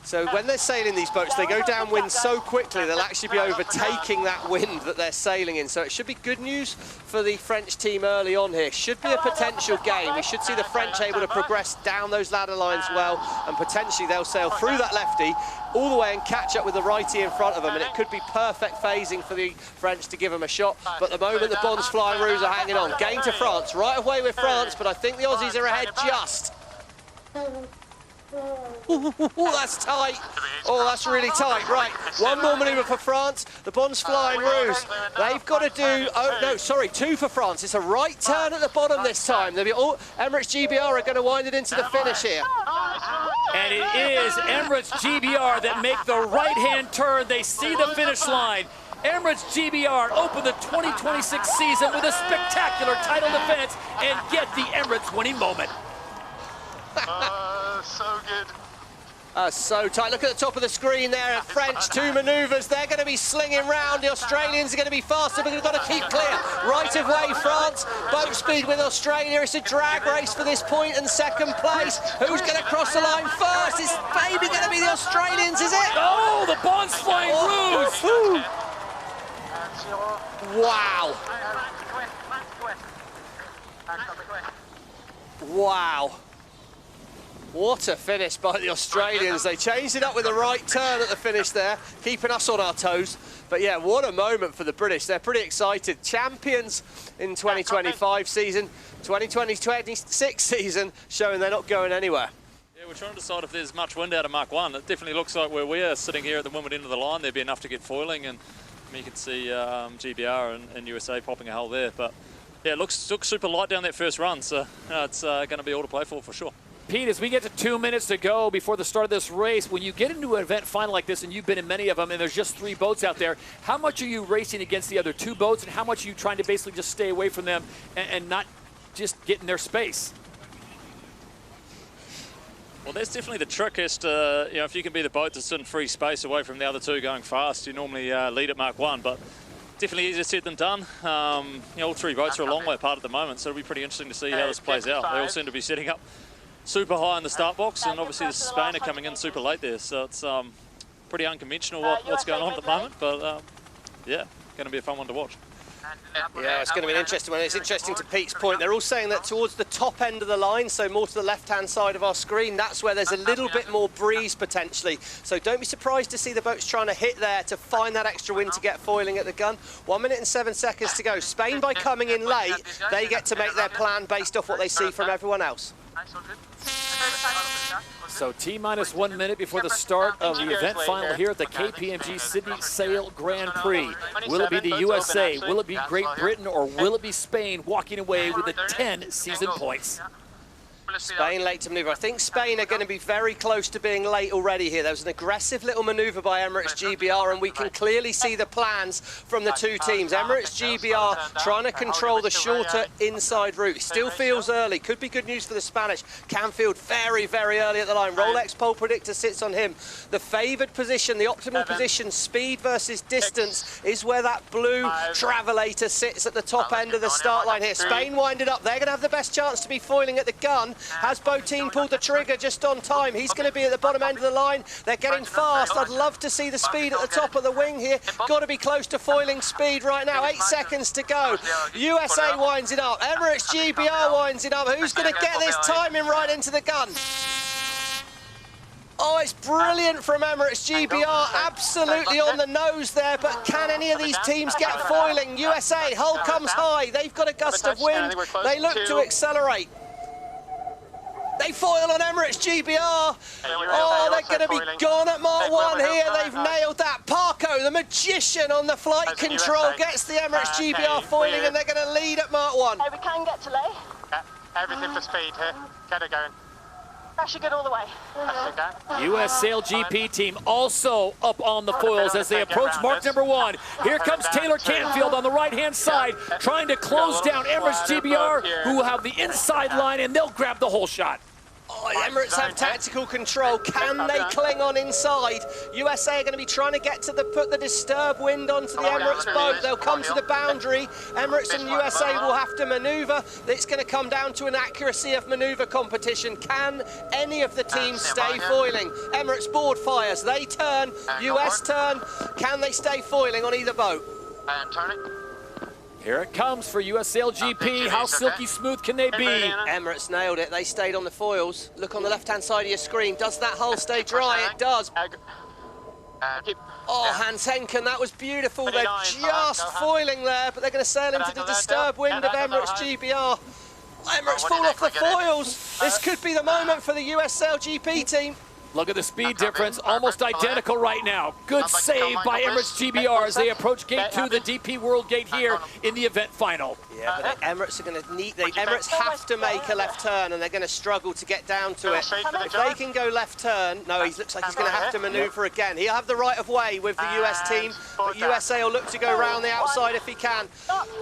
[SPEAKER 3] So when they're sailing these boats, they go downwind so quickly, they'll actually be overtaking that wind that they're sailing in. So it should be good news for the French team early on here. Should be a potential game. We should see the French able to progress down those ladder lines well, and potentially they'll sail through that lefty all the way and catch up with the righty in front of them. And it could be perfect phasing for the French to give them a shot. But at the moment, the Bonds Flying Rouge are hanging on. Game to France, right away with France, but I think the Aussies are ahead just. Oh, that's tight. Oh, that's really tight. Right, one more manoeuvre for France. The Bonds Flying Rouge, they've got to do, oh no, sorry, 2 for France. It's a right turn at the bottom this time. They'll be, oh, Emirates GBR are going to wind it into the finish here.
[SPEAKER 1] And it is Emirates GBR that make the right-hand turn. They see the finish line. Emirates GBR open the 2026 season with a spectacular title defense and get the Emirates winning moment.
[SPEAKER 4] So good.
[SPEAKER 3] So tight. Look at the top of the screen there. French 2 manoeuvres. They're going to be slinging round. The Australians are going to be faster, but they've got to keep clear. Right of way, France. Boat speed with Australia. It's a drag race for this point and second place. Who's going to cross the line first? It's maybe going to be the Australians, is it?
[SPEAKER 1] Oh, the Bonds Flying Rouge.
[SPEAKER 3] Wow. Wow. What a finish by the Australians. They changed it up with a right turn at the finish there, keeping us on our toes. But yeah, what a moment for the British. They're pretty excited. Champions in 2025 season, 2026 season, showing they're not going anywhere.
[SPEAKER 10] Yeah, we're trying to decide if there's much wind out of Mark 1. It definitely looks like where we are sitting here at the windward end of the line, there'd be enough to get foiling, and you can see GBR and USA popping a hole there. But yeah, it looks super light down that first run, so it's going to be all to play for sure.
[SPEAKER 1] Pete, as we get to 2 minutes to go before the start of this race, when you get into an event final like this, and you've been in many of them, and there's just 3 boats out there, how much are you racing against the other 2 boats, and how much are you trying to basically just stay away from them and not just get in their space?
[SPEAKER 10] Well, that's definitely the trick, is to, you know, if you can be the boat that's in free space away from the other 2 going fast, you normally lead at Mark 1, but definitely easier said than done. You know, all 3 boats are a long way apart at the moment, so it'll be pretty interesting to see how this plays out. They all seem to be setting up super high in the start box, and obviously the Spain are coming in super late there, so it's pretty unconventional what's going on at the moment, but yeah, going to be a fun one to watch.
[SPEAKER 3] Yeah, it's going to be an interesting one. It's interesting to Pete's point. They're all saying that towards the top end of the line, so more to the left-hand side of our screen, that's where there's a little bit more breeze potentially. So don't be surprised to see the boats trying to hit there to find that extra wind to get foiling at the gun. 1 minute and 7 seconds to go. Spain, by coming in late, they get to make their plan based off what they see from everyone else.
[SPEAKER 1] So T-minus 1 minute before the start of the event final here at the KPMG Sydney Sail Grand Prix. Will it be the USA, will it be Great Britain, or will it be Spain walking away with the 10 season points?
[SPEAKER 3] Spain late to manoeuvre. I think Spain are going to be very close to being late already here. There was an aggressive little manoeuvre by Emirates GBR, and we can clearly see the plans from the two teams. Emirates GBR trying to control the shorter inside route. Still feels early. Could be good news for the Spanish. Canfield very, very early at the line. Rolex pole predictor sits on him. The favoured position, the optimal position, speed versus distance, is where that blue Travelator sits at the top end of the start line here. Spain winded up. They're going to have the best chance to be foiling at the gun. Has Botin pulled the trigger just on time? He's going to be at the bottom end of the line. They're getting fast. I'd love to see the speed at the top of the wing here. Got to be close to foiling speed right now. 8 seconds to go. USA winds it up. Emirates GBR winds it up. Who's going to get this timing right into the gun? Oh, it's brilliant from Emirates GBR, absolutely on the nose there, but can any of these teams get foiling? USA, hull comes high, they've got a gust of wind, they look to accelerate. They foil on Emirates GBR. Oh, they're going to be gone at Mark 1 here. They've nailed that. Parko, the magician on the flight control, gets the Emirates GBR foiling, and they're going to lead at Mark 1.
[SPEAKER 6] Hey, we can get to lay.
[SPEAKER 4] Yeah, everything for speed here. Get it going.
[SPEAKER 6] Pressure good all the way.
[SPEAKER 1] US SailGP team also up on the foils as they approach mark number 1. Here comes Taylor Canfield on the right-hand side, trying to close down Emirates GBR, who will have the inside line, and they'll grab the whole shot.
[SPEAKER 3] Oh, Emirates have tactical control. Can they cling on inside? USA are going to be trying to get to put the disturb wind onto the Emirates boat. They'll come to the boundary. Emirates and USA will have to manoeuvre. It's going to come down to an accuracy of manoeuvre competition. Can any of the teams stay foiling? Emirates board fires. They turn. US turn. Can they stay foiling on either boat?
[SPEAKER 5] And turn it.
[SPEAKER 1] Here it comes for US SailGP. How silky smooth can they be?
[SPEAKER 3] Emirates nailed it. They stayed on the foils. Look on the left-hand side of your screen. Does that hull stay dry? It does. Oh, Hans Henken, that was beautiful. They're just foiling there, but they're going to sail into the disturb wind of Emirates GBR. Emirates fall off the foils. This could be the moment for the US SailGP team.
[SPEAKER 1] Look at the speed difference, almost identical right now. Good save by Emirates GBR as they approach gate 2, the DP World Gate here in the event final.
[SPEAKER 3] Yeah, but the Emirates are going to need, the Emirates have to make a left turn, and they're going to struggle to get down to it. If they can go left turn, no, he looks like he's going to have to manoeuvre again. He'll have the right of way with the US team, but USA will look to go around the outside if he can.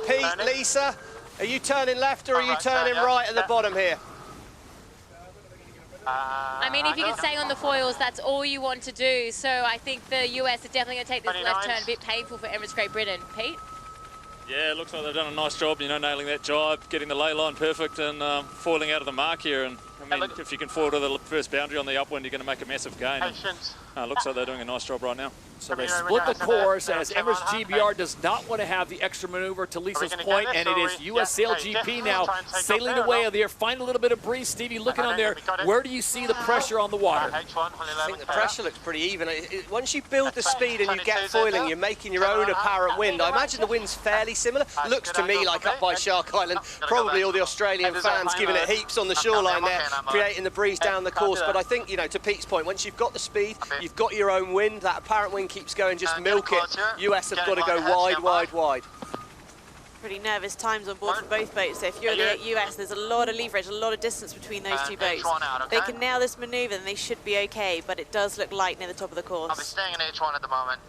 [SPEAKER 3] Pete, Lisa, are you turning left or are you turning right at the bottom here?
[SPEAKER 8] I mean, if you can stay on the foils, that's all you want to do. So I think the US are definitely going to take this left turn. A bit painful for Emirates Great Britain. Pete?
[SPEAKER 10] Yeah, it looks like they've done a nice job, you know, nailing that jibe, getting the ley line perfect and foiling out of the mark here. And I mean, if you can foil to the first boundary on the upwind, you're going to make a massive gain. Looks like they're doing a nice job right now.
[SPEAKER 1] So they split the course as Emirates GBR does not want to have the extra maneuver, to Lisa's point, and it is US SailGP now sailing away there. Find a little bit of breeze. Stevie, looking on there, where do you see the pressure on the water?
[SPEAKER 3] I think the pressure looks pretty even. Once you build the speed and you get foiling, you're making your own apparent wind. I imagine the wind's fairly similar. Looks to me like up by Shark Island. Probably all the Australian fans giving it heaps on the shoreline there, creating the breeze down the course. But I think, you know, to Pete's point, once you've got the speed, you've got your own wind, that apparent wind keeps going, just milk it. US have got to go wide, wide, wide.
[SPEAKER 2] Pretty nervous times on board for both boats. So if you're the US, there's a lot of leverage, a lot of distance between those two boats. They can nail this manoeuvre, then they should be okay, but it does look light near the top of the course.
[SPEAKER 5] I'll be staying in H1 at the moment.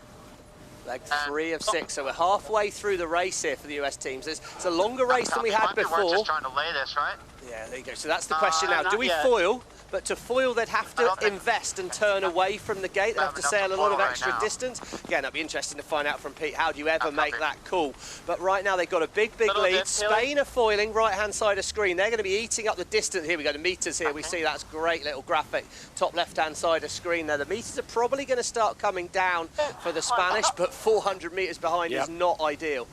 [SPEAKER 3] Leg 3 of 6, so we're halfway through the race here for the US teams. It's a longer race than we had before.
[SPEAKER 5] We're just trying to lay this, right?
[SPEAKER 3] Yeah, there you go. So that's the question now. Do we foil? But to foil, they'd have to invest and turn away from the gate. They'd have to sail a lot of extra distance. Again, that'd be interesting to find out from Pete. How do you ever make that call? But right now, they've got a big lead. Spain are foiling, right-hand side of screen. They're going to be eating up the distance. Here we go, the meters here. We see that's great little graphic. Top left-hand side of screen there. The meters are probably going to start coming down for the Spanish, but 400 meters behind is not ideal.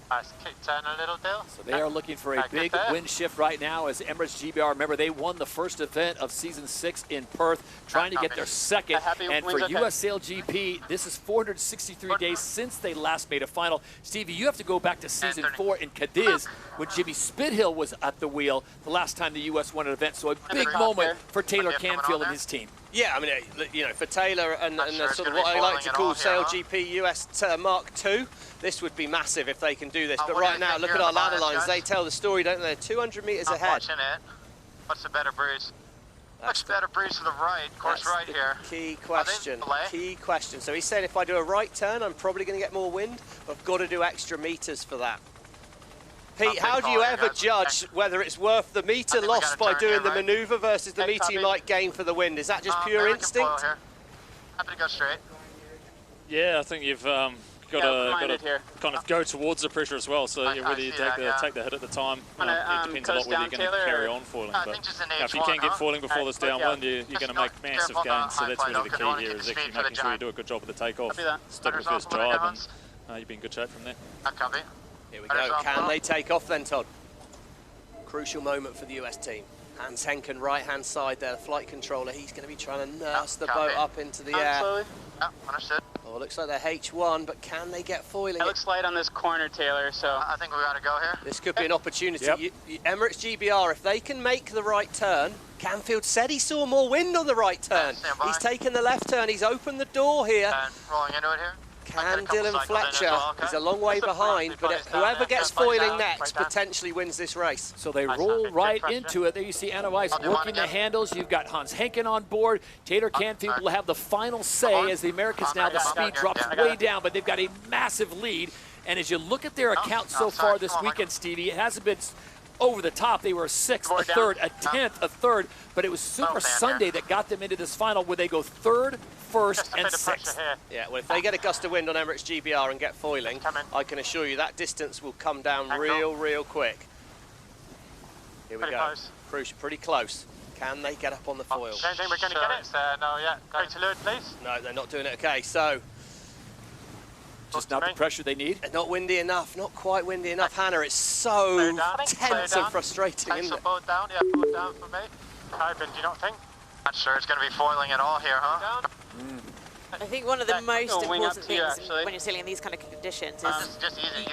[SPEAKER 4] Turn a little, Dill.
[SPEAKER 1] So they are looking for a big wind shift right now as Emirates GBR, remember, they won the first event of Season 6 in Perth, trying to get their second. And for US SailGP, this is 463 days since they last made a final. Stevie, you have to go back to Season 4 in Cadiz when Jimmy Spithill was at the wheel the last time the US won an event. So a big moment for Taylor Canfield and his team.
[SPEAKER 3] Yeah, I mean, you know, for Taylor and sort of what I like to call SailGP US Mark II, this would be massive if they can do this. But right now, look at our ladder lines. They tell the story, don't they? They're 200 meters ahead.
[SPEAKER 5] What's the better breeze?
[SPEAKER 4] Much better breeze to the right, course right here.
[SPEAKER 3] Key question. So he's saying if I do a right turn, I'm probably going to get more wind, but I've got to do extra meters for that. Pete, how do you ever judge whether it's worth the meter lost by doing the maneuver versus the meter you might gain for the wind? Is that just pure instinct?
[SPEAKER 4] Happy to go straight.
[SPEAKER 10] Yeah, I think you've got to kind of go towards the pressure as well. So whether you take the hit at the time, it depends a lot whether you're going to carry on foiling. But if you can get foiling before this downwind, you're going to make massive gains. So that's really the key here, is actually making sure you do a good job of the takeoff, stick with first drive, and you'll be in good shape from there.
[SPEAKER 3] Here we go. Can they take off then, Todd? Crucial moment for the US team. Hans Henken, right-hand side there, the flight controller. He's going to be trying to nurse the boat up into the air.
[SPEAKER 4] Slowly. Understood.
[SPEAKER 3] Oh, it looks like they're H1, but can they get foiling?
[SPEAKER 11] It looks light on this corner, Taylor, so...
[SPEAKER 4] I think we got to go here.
[SPEAKER 3] This could be an opportunity. Emirates GBR, if they can make the right turn, Canfield said he saw more wind on the right turn. He's taken the left turn, he's opened the door here.
[SPEAKER 4] And rolling into it here.
[SPEAKER 3] Can Dylan Fletcher, he's a long way behind, but whoever gets foiling next potentially wins this race.
[SPEAKER 1] So they roll right into it. There you see Anna Weiss working the handles. You've got Hans Henken on board. Taylor Canfield will have the final say as the Americans now, the speed drops way down, but they've got a massive lead. And as you look at their account so far this weekend, Stevie, it hasn't been over the top. They were a 6th, a 3rd, a 10th, a 3rd, but it was Super Sunday that got them into this final where they go 3rd, 1st, and 6th.
[SPEAKER 3] Yeah, well, if they get a gust of wind on Emirates GBR and get foiling, I can assure you that distance will come down real quick. Here we go. Crucial, pretty close. Can they get up on the foil?
[SPEAKER 4] Don't think we're going to get it. No, yeah. Go to leeward, please.
[SPEAKER 3] No, they're not doing it. Okay, so...
[SPEAKER 1] Just not the pressure they need.
[SPEAKER 3] Not windy enough, not quite windy enough. Hannah, it's so tense and frustrating, isn't it?
[SPEAKER 4] Boat down, yeah, boat down for me. Typing, do you not think? Not sure it's going to be foiling at all here, huh?
[SPEAKER 2] I think one of the most important things when you're sailing in these kind of conditions is,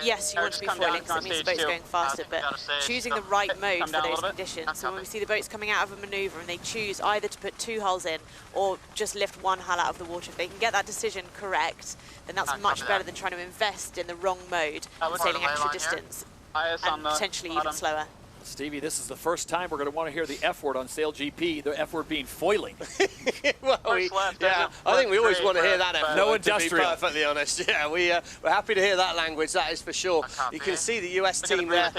[SPEAKER 2] yes, you want to be foiling because it means the boat's going faster, but choosing the right mode for those conditions. So when we see the boats coming out of a manoeuvre and they choose either to put 2 hulls in or just lift 1 hull out of the water, if they can get that decision correct, then that's much better than trying to invest in the wrong mode and sailing extra distance and potentially even slower.
[SPEAKER 1] Stevie, this is the first time we're going to want to hear the F word on SailGP, the F word being foiling.
[SPEAKER 3] Well, I think we always want to hear that F word,
[SPEAKER 1] no industrial.
[SPEAKER 3] to be perfectly honest. Yeah, we're happy to hear that language, that is for sure. You can see the US team there.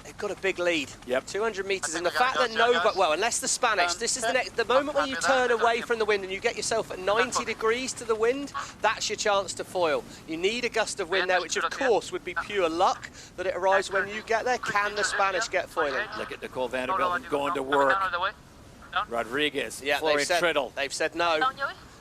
[SPEAKER 3] They've got a big lead. 200 metres, and the fact that unless the Spanish, this is the moment when you turn away from the wind and you get yourself at 90 degrees to the wind, that's your chance to foil. You need a gust of wind there, which of course would be pure luck that it arrives when you get there. Can the Spanish get foiling?
[SPEAKER 1] Look at Nicole Vanderbilt going to work. Rodriguez, Florian Triddle.
[SPEAKER 3] They've said no.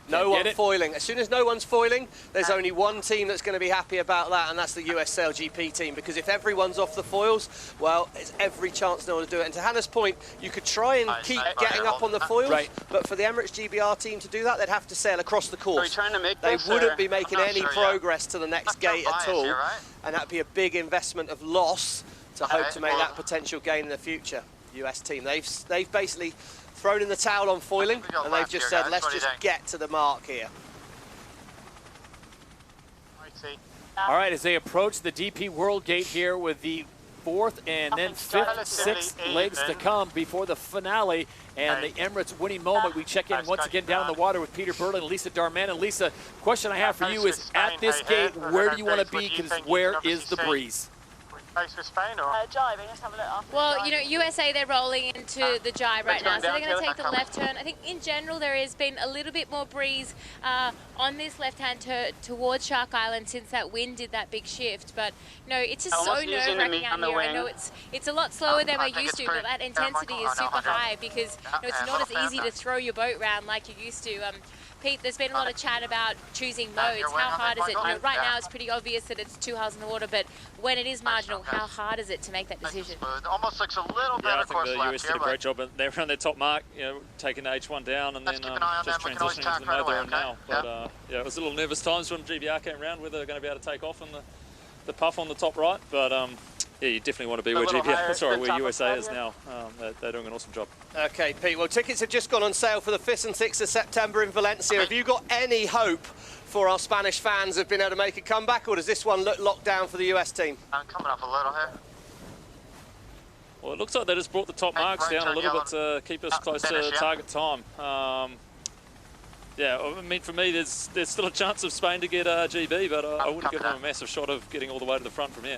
[SPEAKER 3] No one foiling. As soon as no one's foiling, there's only one team that's going to be happy about that, and that's the US SailGP team, because if everyone's off the foils, well, it's every chance no one to do it. And to Hannah's point, you could try and keep getting up on the foils, but for the Emirates GBR team to do that, they'd have to sail across the course. They wouldn't be making any progress to the next gate at all, and that'd be a big investment of loss to hope to make that potential gain in the future. US team, they've basically thrown in the towel on foiling, and they've just said, let's just get to the mark here.
[SPEAKER 1] All right, as they approach the DP World Gate here with the 4th and then 5th, 6th legs to come before the finale and the Emirates winning moment. We check in once again down in the water with Peter Berlin and Lisa Darman. And Lisa, question I have for you is, at this gate, where do you want to be? Because where is the breeze?
[SPEAKER 6] For Spain or? Jibe, let's have a look after.
[SPEAKER 8] Well, you know, USA, they're rolling into the jibe right now, so they're going to take the left turn. I think in general there has been a little bit more breeze on this left-hand turn towards Shark Island since that wind did that big shift. But, you know, it's just so nerve-wracking out here. I know it's a lot slower than we're used to, but that intensity is super high because you know, it's not as easy to throw your boat around like you used to. Pete, there's been a lot of chat about choosing modes. How hard is it? You know, right now it's pretty obvious that it's 2 hulls in the water, but when it is marginal, how hard is it to make that decision?
[SPEAKER 4] Almost looks a little better.
[SPEAKER 10] I think the US did a great job. They were on their top mark, you know, taking H1 down and then just transitioning to the mode they're on now. But yeah, it was a little nervous times when GBR came around, whether they're going to be able to take off on the puff on the top right. But yeah, you definitely want to be where where USA is now. They're doing an awesome job.
[SPEAKER 3] Okay, Pete, well, tickets have just gone on sale for the 5th and 6th of September in Valencia. Have you got any hope for our Spanish fans of being able to make a comeback, or does this one look locked down for the US team?
[SPEAKER 4] I'm coming up a little here.
[SPEAKER 10] Well, it looks like they just brought the top marks down a little bit to keep us close to target time. Yeah, I mean, for me, there's still a chance of Spain to get GB, but I wouldn't give them a massive shot of getting all the way to the front from here.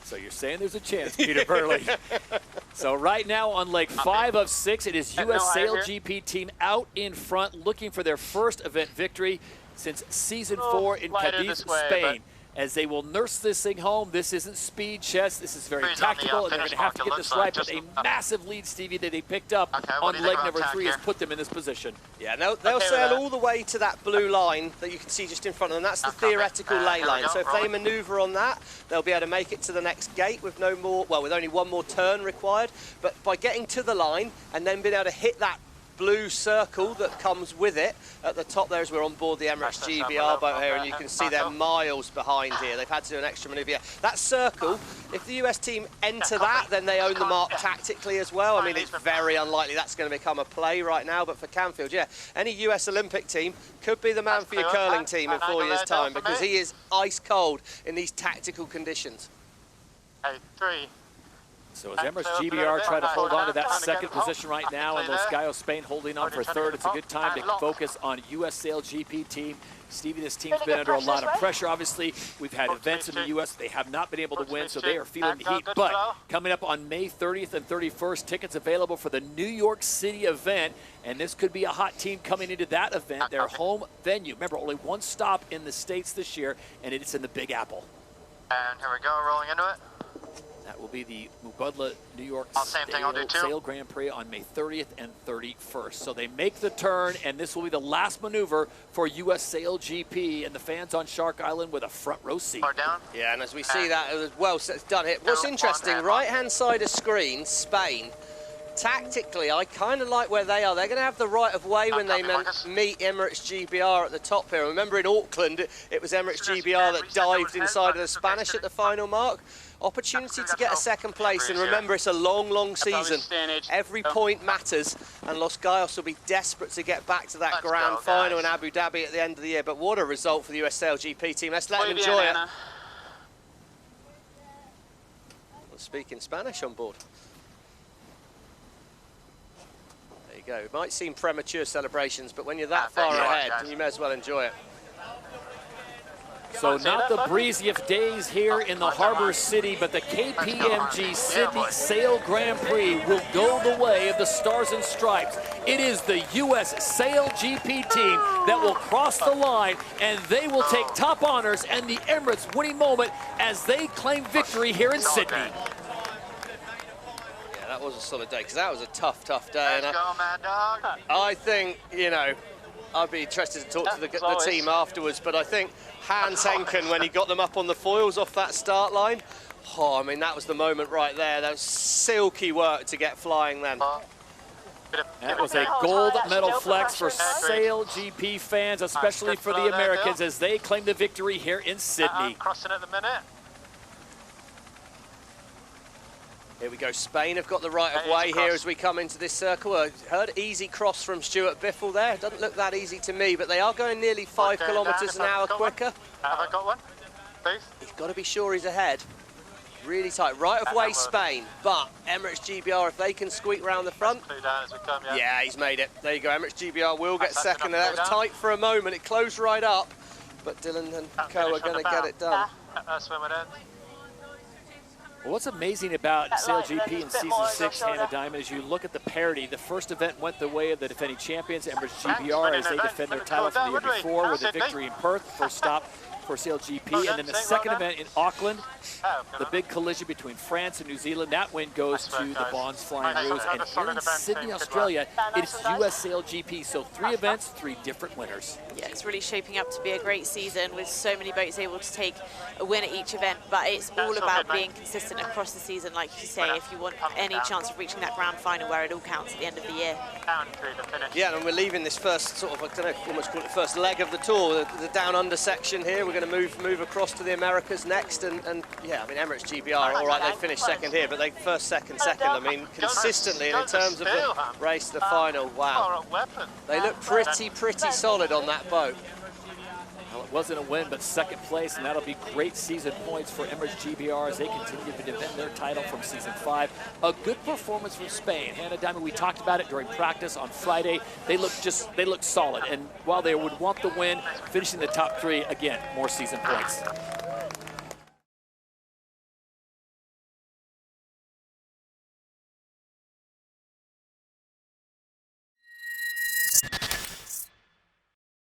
[SPEAKER 1] So you're saying there's a chance, Peter Burley. So right now on leg 5 of 6, it is US SailGP team out in front looking for their first event victory since season 4 in Cadiz, Spain. As they will nurse this thing home. This isn't speed chess. This is very tactical, and they're going to have to get this right. But a massive lead, Stevie, that they picked up on leg number 3 has put them in this position.
[SPEAKER 3] Yeah, they'll sail all the way to that blue line that you can see just in front of them. That's the theoretical ley line. So if they manoeuvre on that, they'll be able to make it to the next gate with no more, well, with only one more turn required. But by getting to the line and then being able to hit that blue circle that comes with it at the top there as we're on board the Emirates GBR boat here, and you can see they're miles behind here. They've had to do an extra manoeuvre. That circle, if the US team enter that, then they own the mark tactically as well. I mean, it's very unlikely that's going to become a play right now, but for Canfield, yeah, any US Olympic team could be the man for your curling team in 4 years' time, because he is ice cold in these tactical conditions.
[SPEAKER 6] Hey, 3.
[SPEAKER 1] So as Emirates GBR try to hold on to that second position right now, and Los Gallos Spain holding on for third, it's a good time to focus on US SailGP team. Stevie, this team's been under a lot of pressure, obviously. We've had events in the US they have not been able to win, so they are feeling the heat. But coming up on May 30th and 31st, tickets available for the New York City event, and this could be a hot team coming into that event, their home venue. Remember, only one stop in the States this year, and it's in the Big Apple.
[SPEAKER 6] And here we go, rolling into it.
[SPEAKER 1] That will be the Mubadala New York Sail Grand Prix on May 30th and 31st. So they make the turn, and this will be the last maneuver for US SailGP and the fans on Shark Island with a front row seat.
[SPEAKER 3] Yeah, and as we see that as well, it's done here. What's interesting, right-hand side of screen, Spain, tactically, I kind of like where they are. They're going to have the right of way when they meet Emirates GBR at the top here. Remember in Auckland, it was Emirates GBR that dived inside of the Spanish at the final mark. Opportunity to get a second place, and remember, it's a long, long season. Every point matters, and Los Gallos will be desperate to get back to that grand final in Abu Dhabi at the end of the year. But what a result for the US SailGP team. Let's let them enjoy it. We'll speak in Spanish on board. There you go. It might seem premature celebrations, but when you're that far ahead, you may as well enjoy it.
[SPEAKER 1] So not the breeziest days here in the harbor city, but the KPMG Sydney Sail Grand Prix will go the way of the Stars and Stripes. It is the US SailGP team that will cross the line, and they will take top honors and the Emirates winning moment as they claim victory here in Sydney.
[SPEAKER 3] Yeah, that was a solid day, because that was a tough, tough day. And I think, you know, I'd be interested to talk to the team afterwards, but I think Hans Henken, when he got them up on the foils off that start line, oh, I mean, that was the moment right there. That was silky work to get flying then.
[SPEAKER 1] That was a gold medal flex for SailGP fans, especially for the Americans, as they claim the victory here in Sydney.
[SPEAKER 6] Crossing at the minute.
[SPEAKER 3] Here we go, Spain have got the right of way here as we come into this circle. I heard easy cross from Stuart Biffle there. Doesn't look that easy to me, but they are going nearly 5 kilometres an hour quicker.
[SPEAKER 6] Have I got one? Please?
[SPEAKER 3] He's got to be sure he's ahead. Really tight. Right of way Spain, but Emirates GBR, if they can squeak round the front. Yeah, he's made it. There you go, Emirates GBR will get second. That was tight for a moment. It closed right up, but Dylan and Co are going to get it done.
[SPEAKER 6] Swim it in.
[SPEAKER 1] Well, what's amazing about SailGP in Season 6, Hannah Diamond, is you look at the parity. The first event went the way of the defending champions, Emirates GBR, as they defend their title from the year before with a victory in Perth, first stop for SailGP. And then the second event in Auckland, the big collision between France and New Zealand, that win goes to the Bonds Flying Roos. And here in Sydney, Australia, it's US SailGP. So 3 events, 3 different winners.
[SPEAKER 2] Yeah, it's really shaping up to be a great season with so many boats able to take a win at each event. But it's all about being consistent across the season, like you say, if you want any chance of reaching that grand final where it all counts at the end of the year.
[SPEAKER 3] Yeah, and we're leaving this first sort of, I don't know, almost call it the first leg of the tour, the down under section here. We're going to move across to the Americas next, and yeah, I mean, Emirates GBR, all right, they finished second here, but they first, second. I mean, consistently, and in terms of the race to the final, wow. They look pretty solid on that boat.
[SPEAKER 1] Wasn't a win, but second place, and that'll be great season points for Emirates GBR as they continue to defend their title from season 5. A good performance from Spain. Hannah Diamond, we talked about it during practice on Friday. They looked solid, and while they would want the win, finishing the top 3, again, more season points.